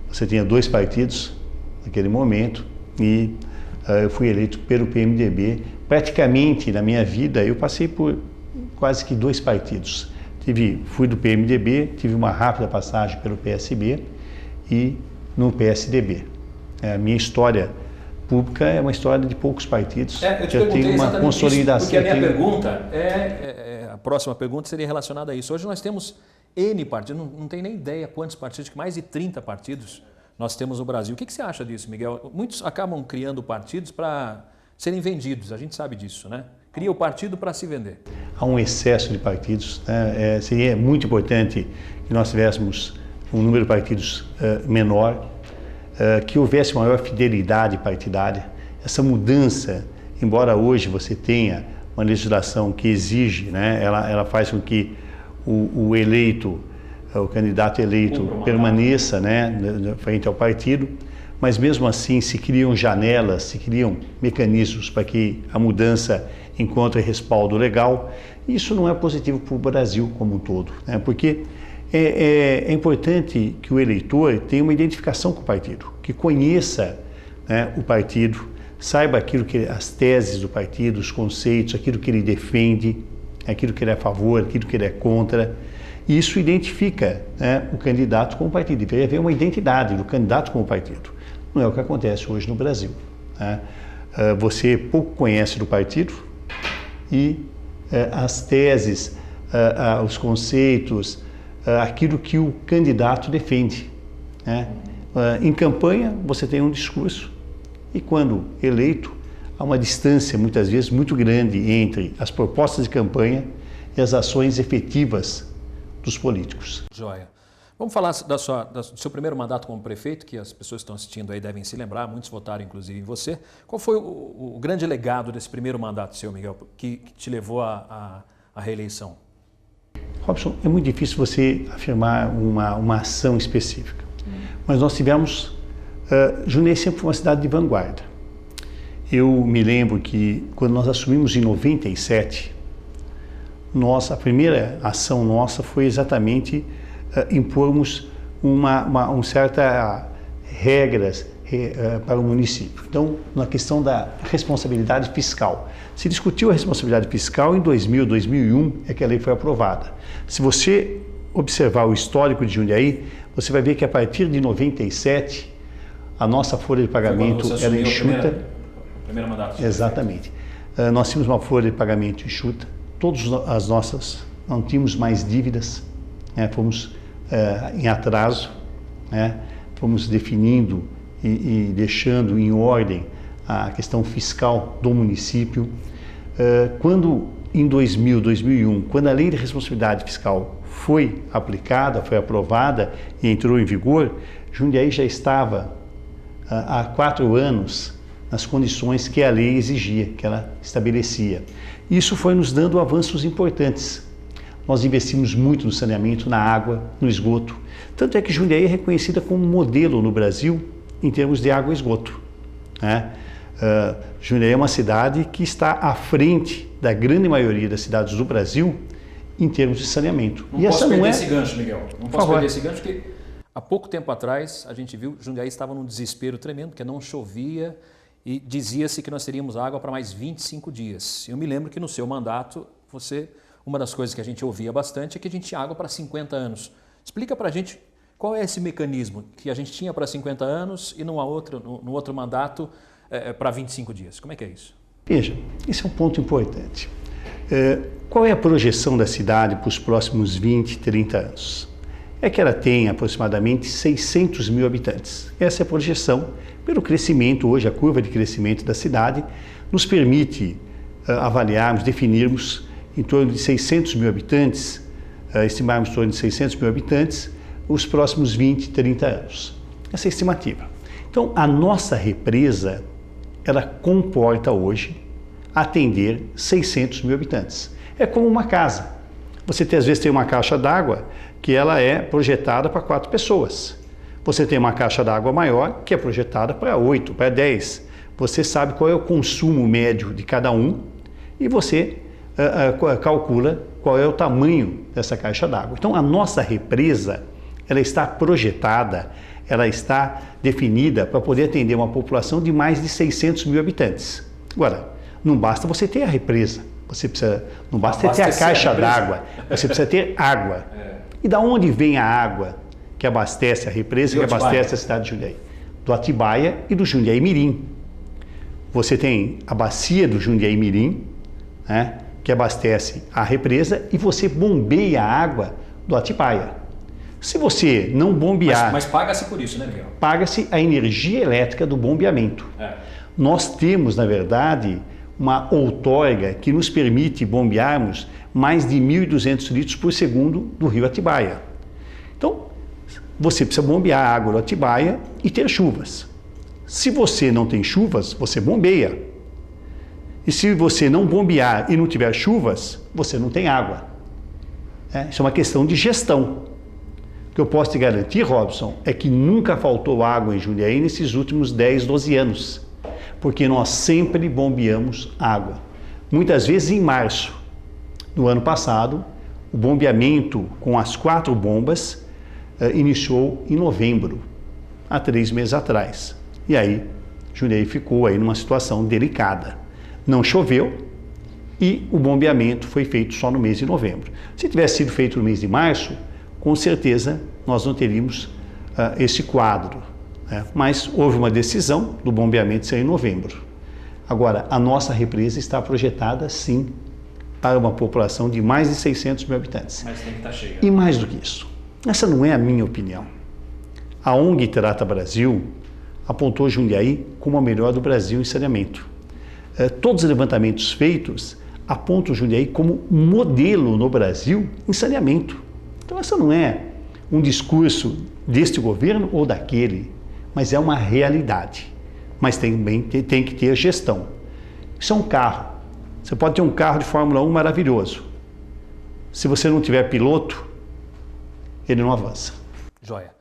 [SPEAKER 2] Você tinha 2 partidos naquele momento, e eu fui eleito pelo PMDB. Praticamente na minha vida eu passei por quase que 2 partidos. Fui do PMDB, tive uma rápida passagem pelo PSB e no PSDB. A minha história pública é uma história de poucos partidos.
[SPEAKER 1] Eu tenho uma consolidação. Porque a minha pergunta a próxima pergunta seria relacionada a isso. Hoje nós temos N partidos, não tem nem ideia quantos partidos, mais de 30 partidos nós temos no Brasil. O que você acha disso, Miguel? Muitos acabam criando partidos para serem vendidos, a gente sabe disso, né? Cria o partido para se vender.
[SPEAKER 2] Há um excesso de partidos, né? Seria muito importante que nós tivéssemos um número de partidos menor, que houvesse maior fidelidade partidária. Essa mudança, embora hoje você tenha uma legislação que exige, né? Ela faz com que o eleito, o candidato eleito permaneça, né, frente ao partido, mas mesmo assim se criam janelas, se criam mecanismos para que a mudança encontre respaldo legal. Isso não é positivo para o Brasil como um todo, né? Porque é importante que o eleitor tenha uma identificação com o partido, que conheça, né, o partido, saiba as teses do partido, os conceitos, aquilo que ele defende, aquilo que ele é a favor, aquilo que ele é contra. E isso identifica, né, o candidato com o partido. Deveria haver uma identidade do candidato com o partido. Não é o que acontece hoje no Brasil, né? Você pouco conhece do partido e as teses, os conceitos, aquilo que o candidato defende, né? Em campanha você tem um discurso e quando eleito há uma distância muitas vezes muito grande entre as propostas de campanha e as ações efetivas dos políticos.
[SPEAKER 1] Joia. Vamos falar do seu primeiro mandato como prefeito, que as pessoas que estão assistindo aí devem se lembrar, muitos votaram inclusive em você. Qual foi o grande legado desse primeiro mandato seu, Miguel, que te levou à reeleição?
[SPEAKER 2] Robson, é muito difícil você afirmar uma ação específica, mas nós tivemos... Jundiaí sempre foi uma cidade de vanguarda. Eu me lembro que quando nós assumimos em 97, a primeira ação nossa foi exatamente impormos certas regras para o município. Então, na questão da responsabilidade fiscal. Se discutiu a responsabilidade fiscal em 2000, 2001, é que a lei foi aprovada. Se você observar o histórico de Jundiaí, você vai ver que a partir de 97, a nossa folha de pagamento era enxuta.
[SPEAKER 1] Primeiro mandato.
[SPEAKER 2] Exatamente. Nós tínhamos uma folha de pagamento enxuta, não tínhamos mais dívidas, né? Fomos em atraso, né? Fomos definindo e deixando em ordem a questão fiscal do município. Quando em 2000, 2001, quando a Lei de Responsabilidade Fiscal foi aplicada, foi aprovada e entrou em vigor, Jundiaí já estava há 4 anos nas condições que a lei exigia, que ela estabelecia. Isso foi nos dando avanços importantes. Nós investimos muito no saneamento, na água, no esgoto. Tanto é que Jundiaí é reconhecida como modelo no Brasil em termos de água e esgoto, né? Jundiaí é uma cidade que está à frente da grande maioria das cidades do Brasil em termos de saneamento.
[SPEAKER 1] Não posso perder esse gancho, Miguel. Não posso perder esse gancho, porque há pouco tempo atrás a gente viu que Jundiaí estava num desespero tremendo, porque não chovia e dizia-se que nós teríamos água para mais 25 dias. Eu me lembro que no seu mandato, uma das coisas que a gente ouvia bastante é que a gente tinha água para 50 anos. Explica para a gente qual é esse mecanismo que a gente tinha para 50 anos e no outro mandato para 25 dias. Como é que é isso?
[SPEAKER 2] Veja, esse é um ponto importante. Qual é a projeção da cidade para os próximos 20, 30 anos? É que ela tem aproximadamente 600 mil habitantes. Essa é a projeção pelo crescimento. Hoje a curva de crescimento da cidade nos permite avaliarmos, definirmos em torno de 600 mil habitantes, estimarmos em torno de 600 mil habitantes, os próximos 20, 30 anos. Essa é a estimativa. Então, a nossa represa, ela comporta hoje atender 600 mil habitantes. É como uma casa. Você às vezes tem uma caixa d'água que ela é projetada para 4 pessoas. Você tem uma caixa d'água maior que é projetada para 8, para 10. Você sabe qual é o consumo médio de cada um e você calcula qual é o tamanho dessa caixa d'água. Então, a nossa represa, ela está projetada, ela está definida para poder atender uma população de mais de 600 mil habitantes. Agora, não basta você ter a represa, não basta ter a caixa d'água, você precisa ter água. E da onde vem a água que abastece a represa, que abastece a cidade de Jundiaí? Do Atibaia e do Jundiaí Mirim. Você tem a bacia do Jundiaí Mirim, né, que abastece a represa, e você bombeia a água do Atibaia. Se você não bombear...
[SPEAKER 1] Mas paga-se por isso, né, Miguel?
[SPEAKER 2] Paga-se a energia elétrica do bombeamento. Nós temos, na verdade, uma outorga que nos permite bombearmos mais de 1.200 litros por segundo do rio Atibaia. Então, você precisa bombear a água do Atibaia e ter chuvas. Se você não tem chuvas, você bombeia. E se você não bombear e não tiver chuvas, você não tem água. Isso é uma questão de gestão. O que eu posso te garantir, Robson, é que nunca faltou água em Jundiaí nesses últimos 10, 12 anos, porque nós sempre bombeamos água. Muitas vezes em março. No ano passado, o bombeamento com as 4 bombas iniciou em novembro, há 3 meses atrás. E aí, Jundiaí ficou aí numa situação delicada. Não choveu e o bombeamento foi feito só no mês de novembro. Se tivesse sido feito no mês de março, com certeza nós não teríamos esse quadro, né? Mas houve uma decisão do bombeamento ser em novembro. Agora, a nossa represa está projetada, sim, para uma população de mais de 600 mil habitantes.
[SPEAKER 1] Mas tem que estar cheia.
[SPEAKER 2] E mais do que isso, essa não é a minha opinião. A ONG Trata Brasil apontou Jundiaí como a melhor do Brasil em saneamento. Todos os levantamentos feitos apontam Jundiaí como modelo no Brasil em saneamento. Então, essa não é um discurso deste governo ou daquele, mas é uma realidade. Mas também tem que ter gestão. Isso é um carro. Você pode ter um carro de Fórmula 1 maravilhoso. Se você não tiver piloto, ele não avança.
[SPEAKER 1] Joia.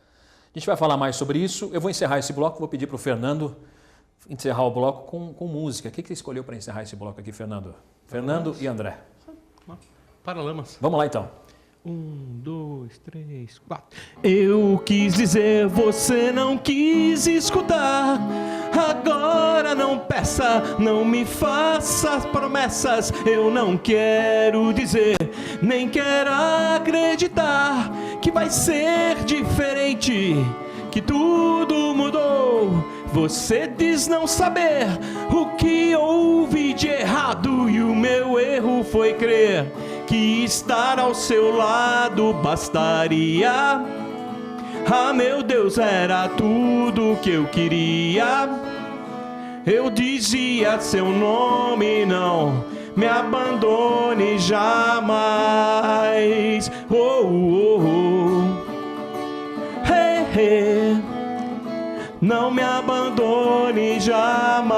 [SPEAKER 1] A gente vai falar mais sobre isso. Eu vou encerrar esse bloco, vou pedir para o Fernando encerrar o bloco com música. O que você escolheu para encerrar esse bloco aqui, Fernando? Fernando e André.
[SPEAKER 3] Paralamas.
[SPEAKER 1] Vamos lá, então.
[SPEAKER 3] 1, 2, 3, 4.
[SPEAKER 7] Eu quis dizer, você não quis escutar. Agora não peça, não me faça promessas. Eu não quero dizer, nem quero acreditar que vai ser diferente, que tudo mudou. Você diz não saber o que houve de errado, e o meu erro foi crer que estar ao seu lado bastaria. Ah, meu Deus, era tudo que eu queria. Eu dizia seu nome, não me abandone jamais. Oh, oh, oh. Hey, hey. Não me abandone jamais.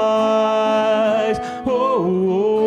[SPEAKER 7] Oh, oh, oh.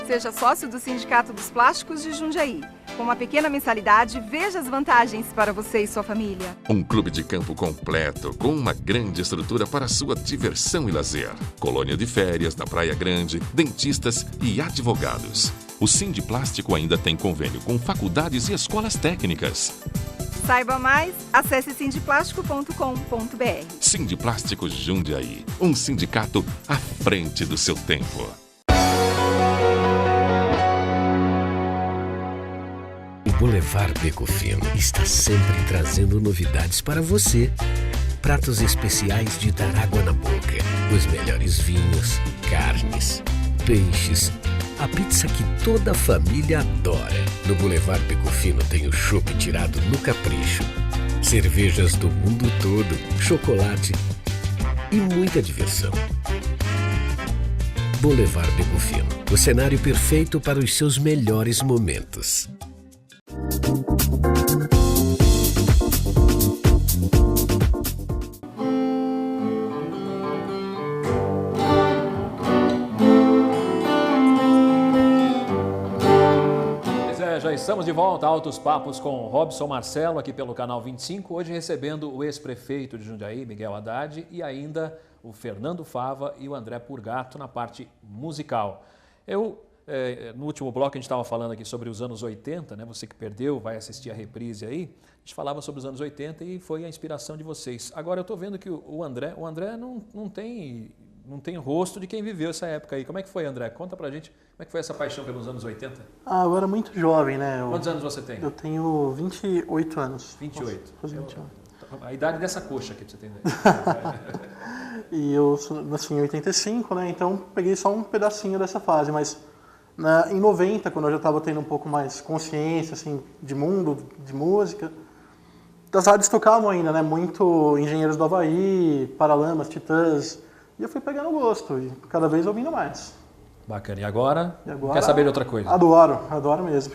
[SPEAKER 4] Seja sócio do Sindicato dos Plásticos de Jundiaí. Com uma pequena mensalidade, veja as vantagens para você e sua família.
[SPEAKER 5] Um clube de campo completo, com uma grande estrutura para sua diversão e lazer. Colônia de férias na Praia Grande, dentistas e advogados. O Sindiplástico ainda tem convênio com faculdades e escolas técnicas.
[SPEAKER 4] Saiba mais, acesse sindiplástico.com.br.
[SPEAKER 5] Sindiplástico Jundiaí, um sindicato à frente do seu tempo.
[SPEAKER 6] O Boulevard Beco Fino está sempre trazendo novidades para você. Pratos especiais de dar água na boca. Os melhores vinhos, carnes, peixes. A pizza que toda a família adora. No Boulevard Beco Fino tem o chopp tirado no capricho. Cervejas do mundo todo, chocolate e muita diversão. Boulevard Beco Fino, o cenário perfeito para os seus melhores momentos.
[SPEAKER 1] Já estamos de volta a Altos Papos com Robson Marcelo, aqui pelo Canal 25, hoje recebendo o ex-prefeito de Jundiaí, Miguel Haddad, e ainda o Fernando Fava e o André Purgato na parte musical. No último bloco a gente estava falando aqui sobre os anos 80, né? Você que perdeu, vai assistir a reprise aí, a gente falava sobre os anos 80 e foi a inspiração de vocês. Agora eu estou vendo que o André não tem rosto de quem viveu essa época aí. Como é que foi, André? Conta pra gente como é que foi essa paixão pelos anos 80.
[SPEAKER 8] Eu era muito jovem, né?
[SPEAKER 1] Quantos anos você tem?
[SPEAKER 8] Eu tenho 28 anos.
[SPEAKER 1] 28?
[SPEAKER 8] Nossa, 28.
[SPEAKER 1] A idade dessa coxa aqui, pra você entender.
[SPEAKER 8] E eu nasci em 85, né? Então peguei só um pedacinho dessa fase, mas em 90, quando eu já estava tendo um pouco mais consciência, assim, de mundo, de música, as rádios tocavam ainda, né? Muito Engenheiros do Havaí, Paralamas, Titãs, e eu fui pegando gosto e cada vez ouvindo mais.
[SPEAKER 1] Bacana. E agora quer saber de outra coisa?
[SPEAKER 8] Adoro mesmo.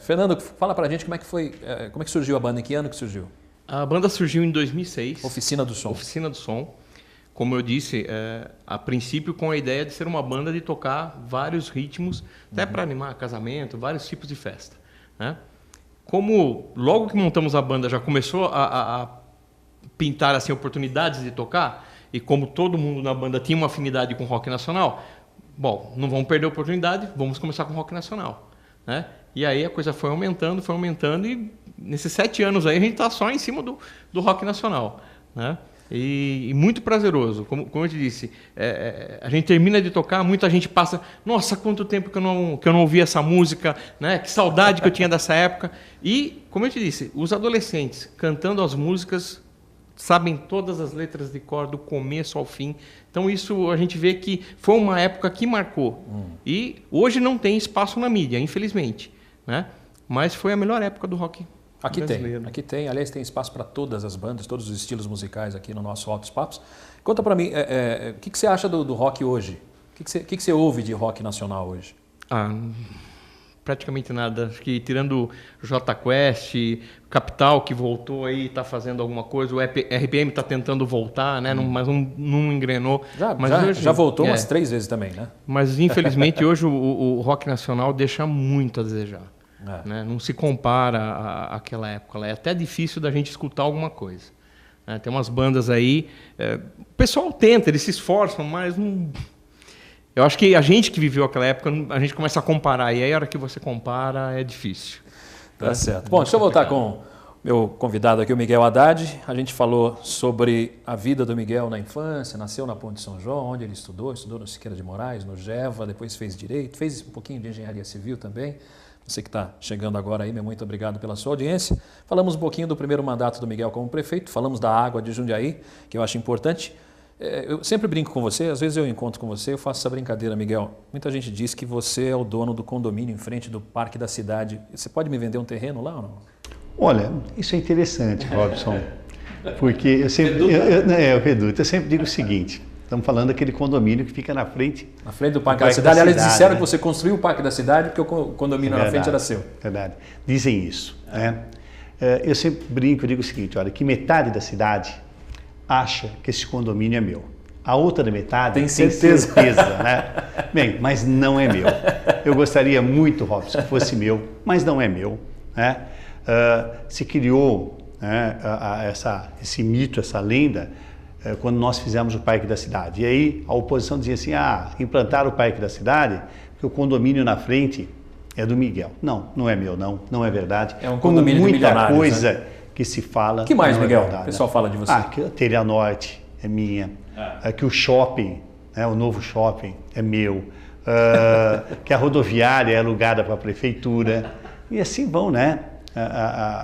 [SPEAKER 1] Fernando, fala pra gente como é que surgiu a banda, em que ano que surgiu?
[SPEAKER 3] A banda surgiu em 2006.
[SPEAKER 1] Oficina do Som.
[SPEAKER 3] Oficina do Som. Como eu disse, a princípio com a ideia de ser uma banda de tocar vários ritmos, até para animar casamento, vários tipos de festa, né? Como logo que montamos a banda já começou a pintar assim, oportunidades de tocar, e como todo mundo na banda tinha uma afinidade com rock nacional, bom, não vamos perder a oportunidade, vamos começar com rock nacional, né? E aí a coisa foi aumentando e nesses 7 anos aí a gente está só em cima do rock nacional, né? E muito prazeroso, como eu te disse, a gente termina de tocar, muita gente passa, nossa, quanto tempo que eu não ouvi essa música, né? Que saudade que eu tinha dessa época. E, como eu te disse, os adolescentes cantando as músicas sabem todas as letras de cor, do começo ao fim. Então isso a gente vê que foi uma época que marcou. E hoje não tem espaço na mídia, infelizmente, né? Mas foi a melhor época do rock.
[SPEAKER 1] Aqui tem, aliás, tem espaço para todas as bandas, todos os estilos musicais aqui no nosso Altos Papos. Conta para mim, o que você acha do rock hoje? O que você ouve de rock nacional hoje?
[SPEAKER 3] Praticamente nada. Acho que tirando Jota Quest, Capital, que voltou aí, está fazendo alguma coisa, o RPM está tentando voltar, né? Mas não engrenou.
[SPEAKER 1] Já voltou umas 3 vezes também, né?
[SPEAKER 3] Mas, infelizmente, hoje o rock nacional deixa muito a desejar. Né? Não se compara àquela época. É até difícil da gente escutar alguma coisa. Tem umas bandas aí... o pessoal tenta, eles se esforçam, mas não... Eu acho que a gente que viveu aquela época, a gente começa a comparar. E aí, a hora que você compara, é difícil.
[SPEAKER 1] Tá certo. Bom, deixa eu voltar com meu convidado aqui, o Miguel Haddad. A gente falou sobre a vida do Miguel na infância. Nasceu na Ponte São João, onde ele estudou no Siqueira de Moraes, no GEVA, depois fez Direito, fez um pouquinho de Engenharia Civil também. Você que está chegando agora aí, muito obrigado pela sua audiência. Falamos um pouquinho do primeiro mandato do Miguel como prefeito, falamos da água de Jundiaí, que eu acho importante. Eu sempre brinco com você, às vezes eu encontro com você, eu faço essa brincadeira, Miguel. Muita gente diz que você é o dono do condomínio em frente do Parque da Cidade. Você pode me vender um terreno lá ou não?
[SPEAKER 2] Olha, isso é interessante, Robson, porque eu sempre, Reduto, eu sempre digo o seguinte, estamos falando daquele condomínio que fica na frente
[SPEAKER 1] do Parque da Cidade. Aliás, disseram que você construiu o Parque da Cidade porque o condomínio na frente era seu.
[SPEAKER 2] Verdade, dizem isso, né? Eu sempre brinco, eu digo o seguinte, olha, que metade da cidade acha que esse condomínio é meu. A outra metade
[SPEAKER 1] tem certeza,
[SPEAKER 2] né? Bem, mas não é meu. Eu gostaria muito, Robson, que fosse meu, mas não é meu, né? Se criou, né, esse mito, essa lenda, quando nós fizemos o Parque da Cidade. E aí a oposição dizia assim, implantaram o Parque da Cidade, porque o condomínio na frente é do Miguel. Não, não é meu, não é verdade.
[SPEAKER 1] É um condomínio de milionários,
[SPEAKER 2] muita coisa,
[SPEAKER 1] né?
[SPEAKER 2] Que se fala.
[SPEAKER 1] Que mais, Miguel?
[SPEAKER 2] Verdade,
[SPEAKER 1] o pessoal fala de você.
[SPEAKER 2] Que a Telha Norte é minha, que o shopping, né, o novo shopping é meu, que a rodoviária é alugada para a prefeitura, e assim vão, né,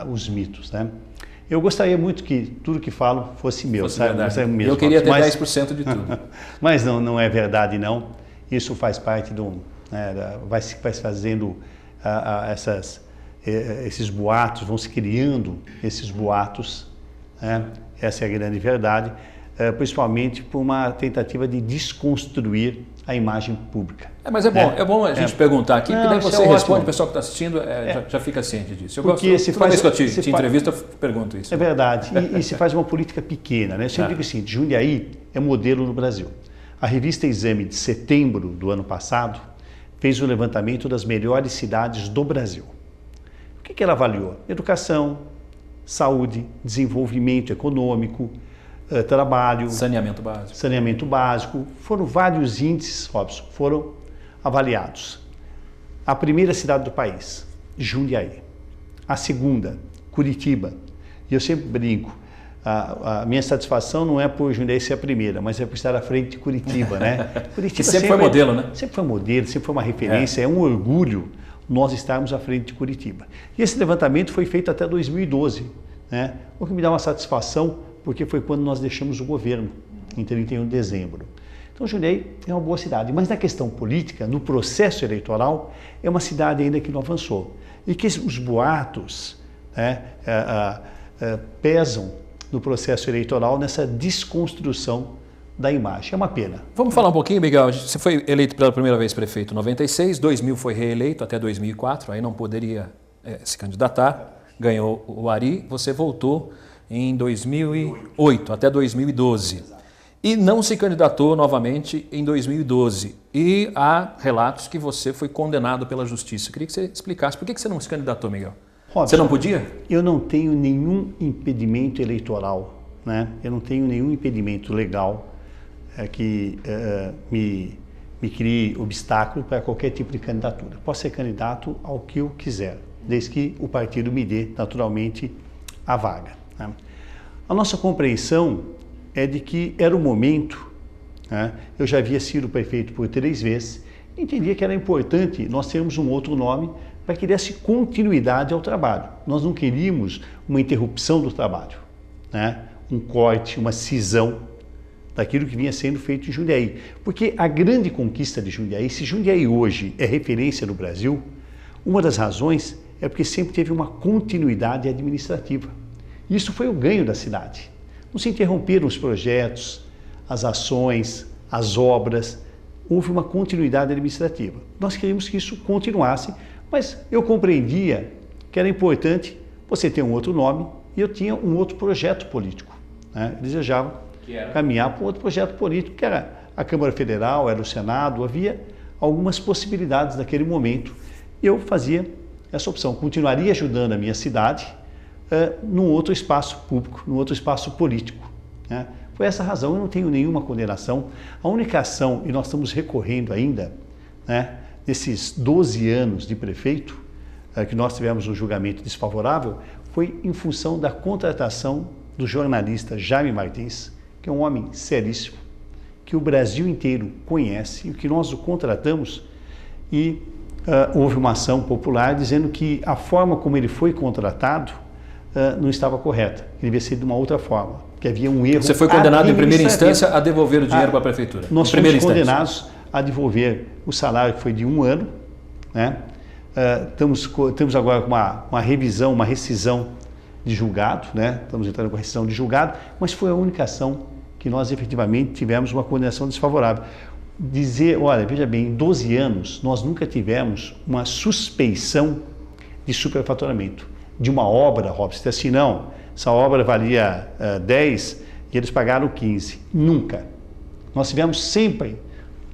[SPEAKER 2] os mitos, né? Eu gostaria muito que tudo que falo fosse meu, sabe?
[SPEAKER 1] Mesmo, eu queria ter 10% de tudo.
[SPEAKER 2] Mas não é verdade, não. Isso faz parte vai se fazendo esses boatos, vão se criando esses boatos, né? Essa é a grande verdade, principalmente por uma tentativa de desconstruir a imagem pública.
[SPEAKER 1] Mas é bom a gente perguntar aqui, porque daí você responde, o pessoal que está assistindo já fica ciente disso. Toda vez que eu te entrevisto, eu pergunto isso.
[SPEAKER 2] É verdade, e se faz uma política pequena, né? Eu sempre digo assim, Jundiaí é modelo no Brasil. A revista Exame, de setembro do ano passado, fez o levantamento das melhores cidades do Brasil. O que ela avaliou? Educação, saúde, desenvolvimento econômico, trabalho, saneamento básico. Foram vários índices, Robson, foram avaliados. A primeira cidade do país, Jundiaí. A segunda, Curitiba. E eu sempre brinco, a minha satisfação não é por Jundiaí ser a primeira, mas é por estar à frente de Curitiba, né? Curitiba
[SPEAKER 1] sempre foi modelo, né?
[SPEAKER 2] Sempre foi modelo, sempre foi uma referência, é um orgulho nós estarmos à frente de Curitiba. E esse levantamento foi feito até 2012, né? O que me dá uma satisfação, porque foi quando nós deixamos o governo, em 31 de dezembro. Então, Jundiaí é uma boa cidade, mas na questão política, no processo eleitoral, é uma cidade ainda que não avançou. E que os boatos, né, pesam no processo eleitoral nessa desconstrução da imagem. É uma pena.
[SPEAKER 1] Vamos falar um pouquinho, Miguel. Você foi eleito pela primeira vez prefeito em 96, 2000 foi reeleito até 2004, aí não poderia se candidatar, ganhou o Ari, você voltou em 2008 até 2012 e não se candidatou novamente em 2012 e há relatos que você foi condenado pela justiça. Eu queria que você explicasse por que você não se candidatou, Miguel.
[SPEAKER 2] Robson,
[SPEAKER 1] você não podia?
[SPEAKER 2] Eu não tenho nenhum impedimento eleitoral, né? Eu não tenho nenhum impedimento legal que me crie obstáculo para qualquer tipo de candidatura. Posso ser candidato ao que eu quiser, desde que o partido me dê, naturalmente, a vaga, né? A nossa compreensão é de que era o momento, né? Eu já havia sido prefeito por 3 vezes, entendia que era importante nós termos um outro nome para que desse continuidade ao trabalho. Nós não queríamos uma interrupção do trabalho, né? Um corte, uma cisão daquilo que vinha sendo feito em Jundiaí. Porque a grande conquista de Jundiaí, se Jundiaí hoje é referência no Brasil, uma das razões é porque sempre teve uma continuidade administrativa. Isso foi o ganho da cidade. Não se interromperam os projetos, as ações, as obras, houve uma continuidade administrativa. Nós queríamos que isso continuasse, mas eu compreendia que era importante você ter um outro nome e eu tinha um outro projeto político, né? Eu desejava caminhar para um outro projeto político, que era a Câmara Federal, era o Senado, havia algumas possibilidades naquele momento. Eu fazia essa opção, continuaria ajudando a minha cidade num outro espaço público, num outro espaço político, né? Por essa razão eu não tenho nenhuma condenação. A única ação, e nós estamos recorrendo ainda, né, nesses 12 anos de prefeito, que nós tivemos um julgamento desfavorável, foi em função da contratação do jornalista Jaime Martins, que é um homem seríssimo, que o Brasil inteiro conhece, e que nós o contratamos, e houve uma ação popular dizendo que a forma como ele foi contratado não estava correta, que devia ser de uma outra forma, que havia um erro.
[SPEAKER 1] Você foi condenado em primeira
[SPEAKER 2] administrativo.
[SPEAKER 1] instância a devolver o dinheiro para a prefeitura?
[SPEAKER 2] Nós
[SPEAKER 1] em primeira
[SPEAKER 2] fomos
[SPEAKER 1] instância.
[SPEAKER 2] condenados a devolver o salário que foi de 1 ano, né? Temos agora uma revisão, uma rescisão de julgado, né? Estamos entrando com rescisão de julgado, mas foi a única ação que nós efetivamente tivemos uma condenação desfavorável. Dizer, olha, veja bem, em 12 anos nós nunca tivemos uma suspeição de superfaturamento de uma obra, Robson, assim, não, essa obra valia 10 e eles pagaram 15. Nunca. Nós tivemos sempre,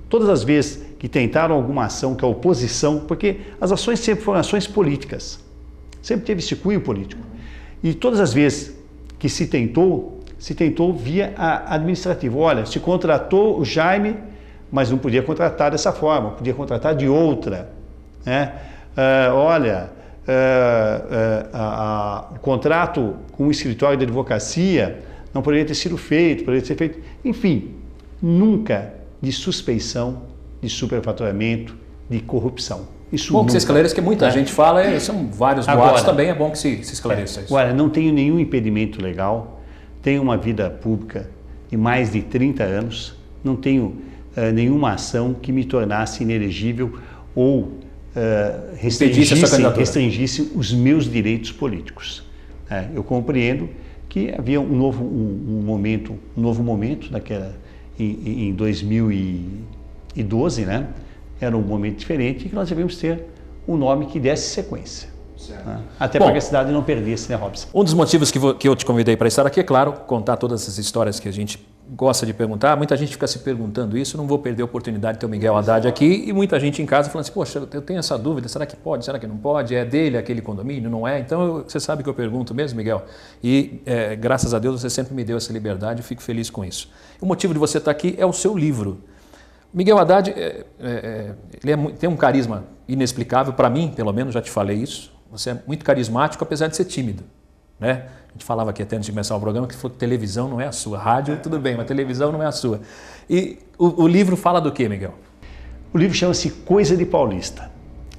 [SPEAKER 2] todas as vezes que tentaram alguma ação que a oposição, porque as ações sempre foram ações políticas, sempre teve esse cunho político. E todas as vezes que se tentou via administrativo. Olha, se contratou o Jaime, mas não podia contratar dessa forma, podia contratar de outra, né? O contrato com o escritório de advocacia não poderia ter sido feito, poderia ser feito, enfim, nunca de suspeição de superfaturamento, de corrupção. Isso
[SPEAKER 1] bom que
[SPEAKER 2] nunca,
[SPEAKER 1] você esclareça, que muita gente fala, são vários boatos também, é bom que se esclareça isso.
[SPEAKER 2] Olha, não tenho nenhum impedimento legal, tenho uma vida pública de mais de 30 anos, não tenho nenhuma ação que me tornasse inelegível ou restringisse os meus direitos políticos. Eu compreendo que havia um novo momento em 2012, né? Era um momento diferente e que nós devíamos ter um nome que desse sequência. Né? Até para que a cidade não perdesse, né, Robson?
[SPEAKER 1] Um dos motivos que eu te convidei para estar aqui é, claro, contar todas essas histórias que a gente gosta de perguntar. Muita gente fica se perguntando isso, não vou perder a oportunidade de ter o Miguel Haddad aqui, e muita gente em casa falando assim, poxa, eu tenho essa dúvida, será que pode, será que não pode? É dele aquele condomínio, não é? Então, você sabe que eu pergunto mesmo, Miguel, e graças a Deus você sempre me deu essa liberdade, eu fico feliz com isso. O motivo de você estar aqui é o seu livro. Miguel Haddad ele tem um carisma inexplicável, para mim, pelo menos, já te falei isso. Você é muito carismático, apesar de ser tímido, né? A gente falava aqui até antes de começar o programa que televisão não é a sua, rádio tudo bem, mas televisão não é a sua. E o livro fala do quê, Miguel?
[SPEAKER 2] O livro chama-se Coisa de Paulista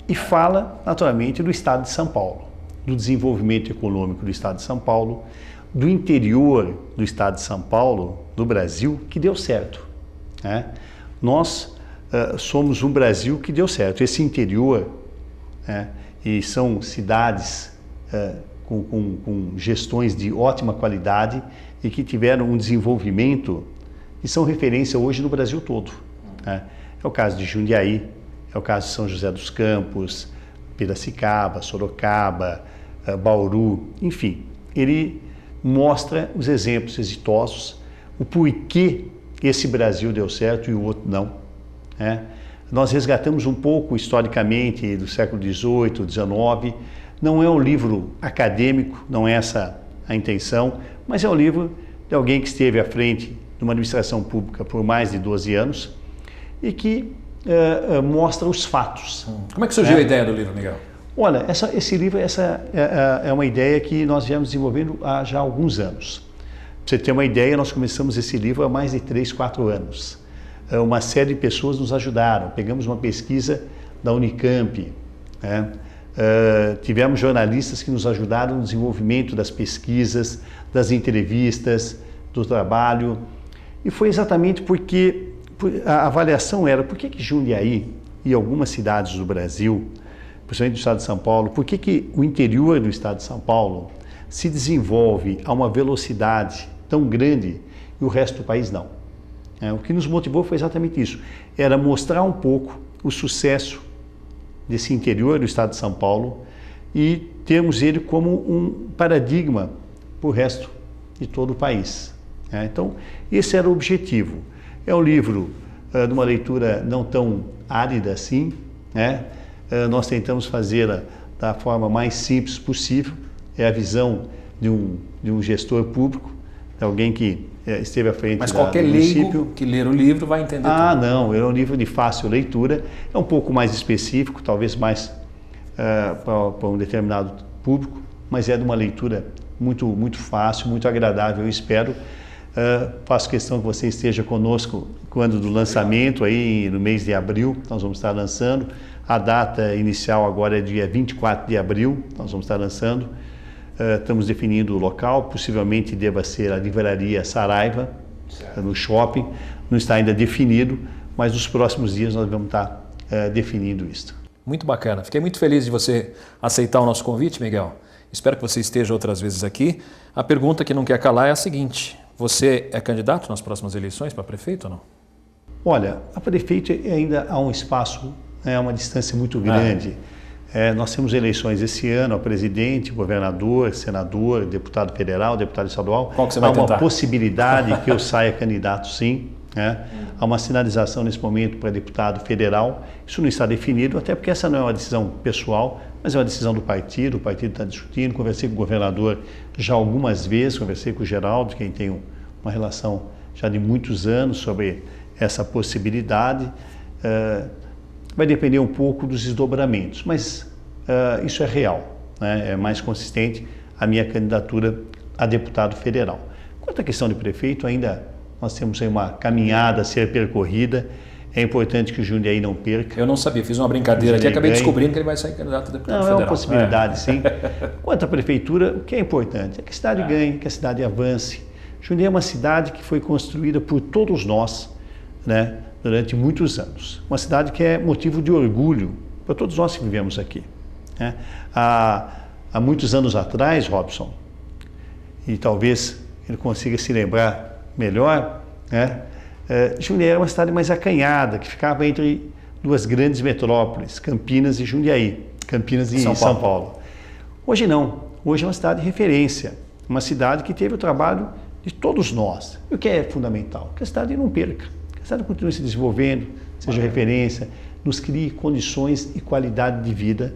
[SPEAKER 2] e fala, naturalmente, do estado de São Paulo, do desenvolvimento econômico do estado de São Paulo, do interior do estado de São Paulo, do Brasil, que deu certo, né? Nós somos um Brasil que deu certo. Esse interior, né, e são cidades com gestões de ótima qualidade e que tiveram um desenvolvimento e são referência hoje no Brasil todo. Né? É o caso de Jundiaí, é o caso de São José dos Campos, Piracicaba, Sorocaba, Bauru, enfim. Ele mostra os exemplos exitosos, o porquê esse Brasil deu certo e o outro não. Né? Nós resgatamos um pouco historicamente do século XVIII, XIX. Não é um livro acadêmico, não é essa a intenção, mas é um livro de alguém que esteve à frente de uma administração pública por mais de 12 anos e que mostra os fatos.
[SPEAKER 1] Como é que surgiu a ideia do livro, Miguel?
[SPEAKER 2] Olha, esse livro é uma ideia que nós viemos desenvolvendo há já alguns anos. Para você ter uma ideia, nós começamos esse livro há mais de 3, 4 anos. Uma série de pessoas nos ajudaram. Pegamos uma pesquisa da Unicamp, né? Tivemos jornalistas que nos ajudaram no desenvolvimento das pesquisas, das entrevistas, do trabalho. E foi exatamente porque a avaliação era por que Jundiaí e algumas cidades do Brasil, principalmente do estado de São Paulo, por que o interior do estado de São Paulo se desenvolve a uma velocidade tão grande e o resto do país não. O que nos motivou foi exatamente isso, era mostrar um pouco o sucesso desse interior do estado de São Paulo e termos ele como um paradigma para o resto de todo o país. Então, esse era o objetivo. É um livro de uma leitura não tão árida assim, né? Nós tentamos fazê-la da forma mais simples possível, é a visão de um gestor público, de alguém que esteve à frente
[SPEAKER 1] Mas qualquer leigo que ler o livro vai entender tudo.
[SPEAKER 2] Não, é um livro de fácil leitura, é um pouco mais específico, talvez mais para um determinado público, mas é de uma leitura muito, muito fácil, muito agradável, eu espero. Faço questão que você esteja conosco quando do lançamento, aí no mês de abril, nós vamos estar lançando. A data inicial agora é dia 24 de abril, nós vamos estar lançando. Estamos definindo o local, possivelmente deva ser a livraria Saraiva, no shopping. Não está ainda definido, mas nos próximos dias nós vamos estar definindo isso.
[SPEAKER 1] Muito bacana. Fiquei muito feliz de você aceitar o nosso convite, Miguel. Espero que você esteja outras vezes aqui. A pergunta que não quer calar é a seguinte: você é candidato nas próximas eleições para prefeito ou não?
[SPEAKER 2] Olha, a prefeito ainda há um espaço, uma distância muito grande. Nós temos eleições esse ano, a presidente, governador, senador, deputado federal, deputado estadual.
[SPEAKER 1] Qual que você vai tentar?
[SPEAKER 2] Há uma possibilidade que eu saia candidato, sim. Há uma sinalização nesse momento para deputado federal. Isso não está definido, até porque essa não é uma decisão pessoal, mas é uma decisão do partido. O partido está discutindo. Conversei com o governador já algumas vezes, conversei com o Geraldo, quem tem uma relação já de muitos anos sobre essa possibilidade. Vai depender um pouco dos desdobramentos, mas isso é real, é mais consistente a minha candidatura a deputado federal. Quanto à questão de prefeito, ainda nós temos aí uma caminhada a ser percorrida. É importante que o Jundiaí não perca.
[SPEAKER 1] Eu não sabia, fiz uma brincadeira aqui, acabei descobrindo que ele vai sair candidato a deputado federal.
[SPEAKER 2] É uma possibilidade, sim. Quanto à prefeitura, o que é importante é que a cidade ganhe, que a cidade avance. Jundiaí é uma cidade que foi construída por todos nós, durante muitos anos. Uma cidade que é motivo de orgulho para todos nós que vivemos aqui. Há muitos anos atrás, Robson, e talvez ele consiga se lembrar melhor, Jundiaí era uma cidade mais acanhada, que ficava entre duas grandes metrópoles, Campinas e Jundiaí, Campinas e São Paulo. Hoje não, hoje é uma cidade de referência, uma cidade que teve o trabalho de todos nós. E o que é fundamental? Que a cidade não perca. A cidade continue se desenvolvendo, seja referência, nos crie condições e qualidade de vida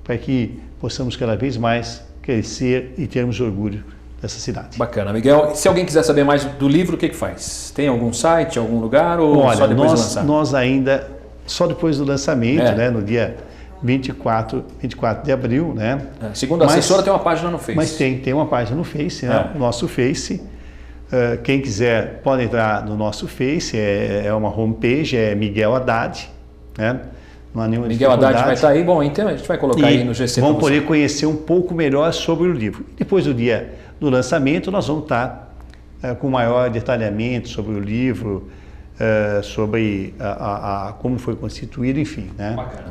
[SPEAKER 2] para que possamos cada vez mais crescer e termos orgulho dessa cidade.
[SPEAKER 1] Bacana, Miguel. Se alguém quiser saber mais do livro, o que faz? Tem algum site, algum lugar ou só depois do lançamento?
[SPEAKER 2] Nós ainda, só depois do lançamento, no dia 24 de abril.
[SPEAKER 1] Segundo a assessora, tem uma página no Face.
[SPEAKER 2] Mas tem uma página no Face, o nosso Face. Quem quiser pode entrar no nosso Face, é uma homepage, é Miguel Haddad, não há nenhuma
[SPEAKER 1] Miguel Haddad vai estar aí, bom, então a gente vai colocar aí no GC.
[SPEAKER 2] Vão poder conhecer um pouco melhor sobre o livro. Depois do dia do lançamento, nós vamos estar com maior detalhamento sobre o livro, sobre como foi constituído, enfim,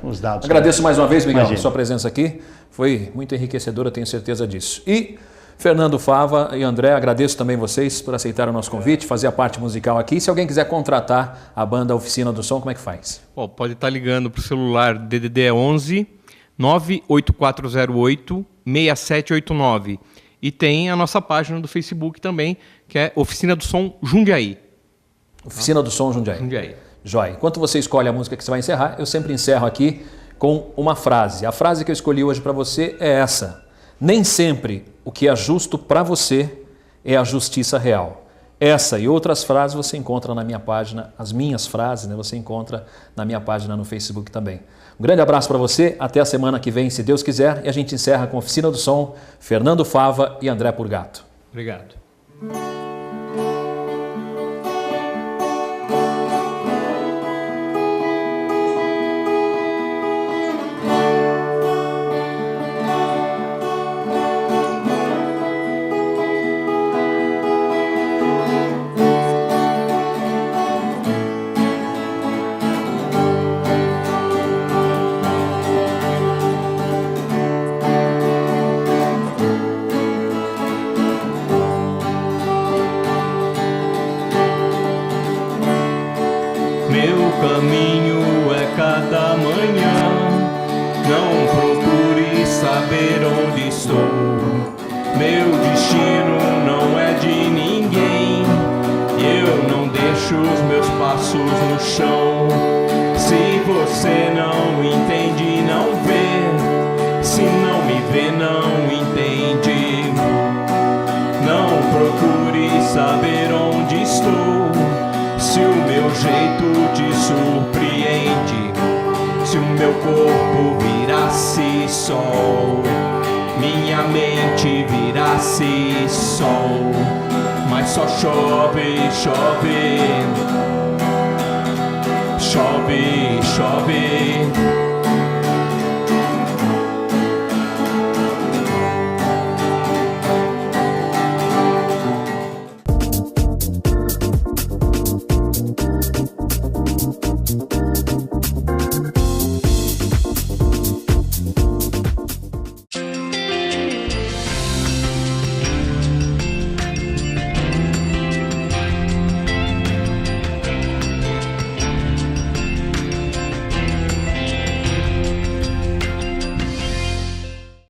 [SPEAKER 2] os dados.
[SPEAKER 1] Agradeço mais uma vez, Miguel, a sua presença aqui, foi muito enriquecedora, tenho certeza disso. E Fernando Fava e André, agradeço também vocês por aceitar o nosso convite, fazer a parte musical aqui. Se alguém quiser contratar a banda Oficina do Som, como é que faz?
[SPEAKER 3] Pode estar ligando para o celular DDD 11 98408 6789. E tem a nossa página do Facebook também, que é Oficina do Som Jundiaí.
[SPEAKER 1] Oficina do Som Jundiaí. Joia. Enquanto você escolhe a música que você vai encerrar, eu sempre encerro aqui com uma frase. A frase que eu escolhi hoje para você é essa: nem sempre o que é justo para você é a justiça real. Essa e outras frases você encontra na minha página, as minhas frases, você encontra na minha página no Facebook também. Um grande abraço para você, até a semana que vem, se Deus quiser, e a gente encerra com Oficina do Som, Fernando Fava e André Purgato.
[SPEAKER 3] Obrigado.
[SPEAKER 7] Chove, chove,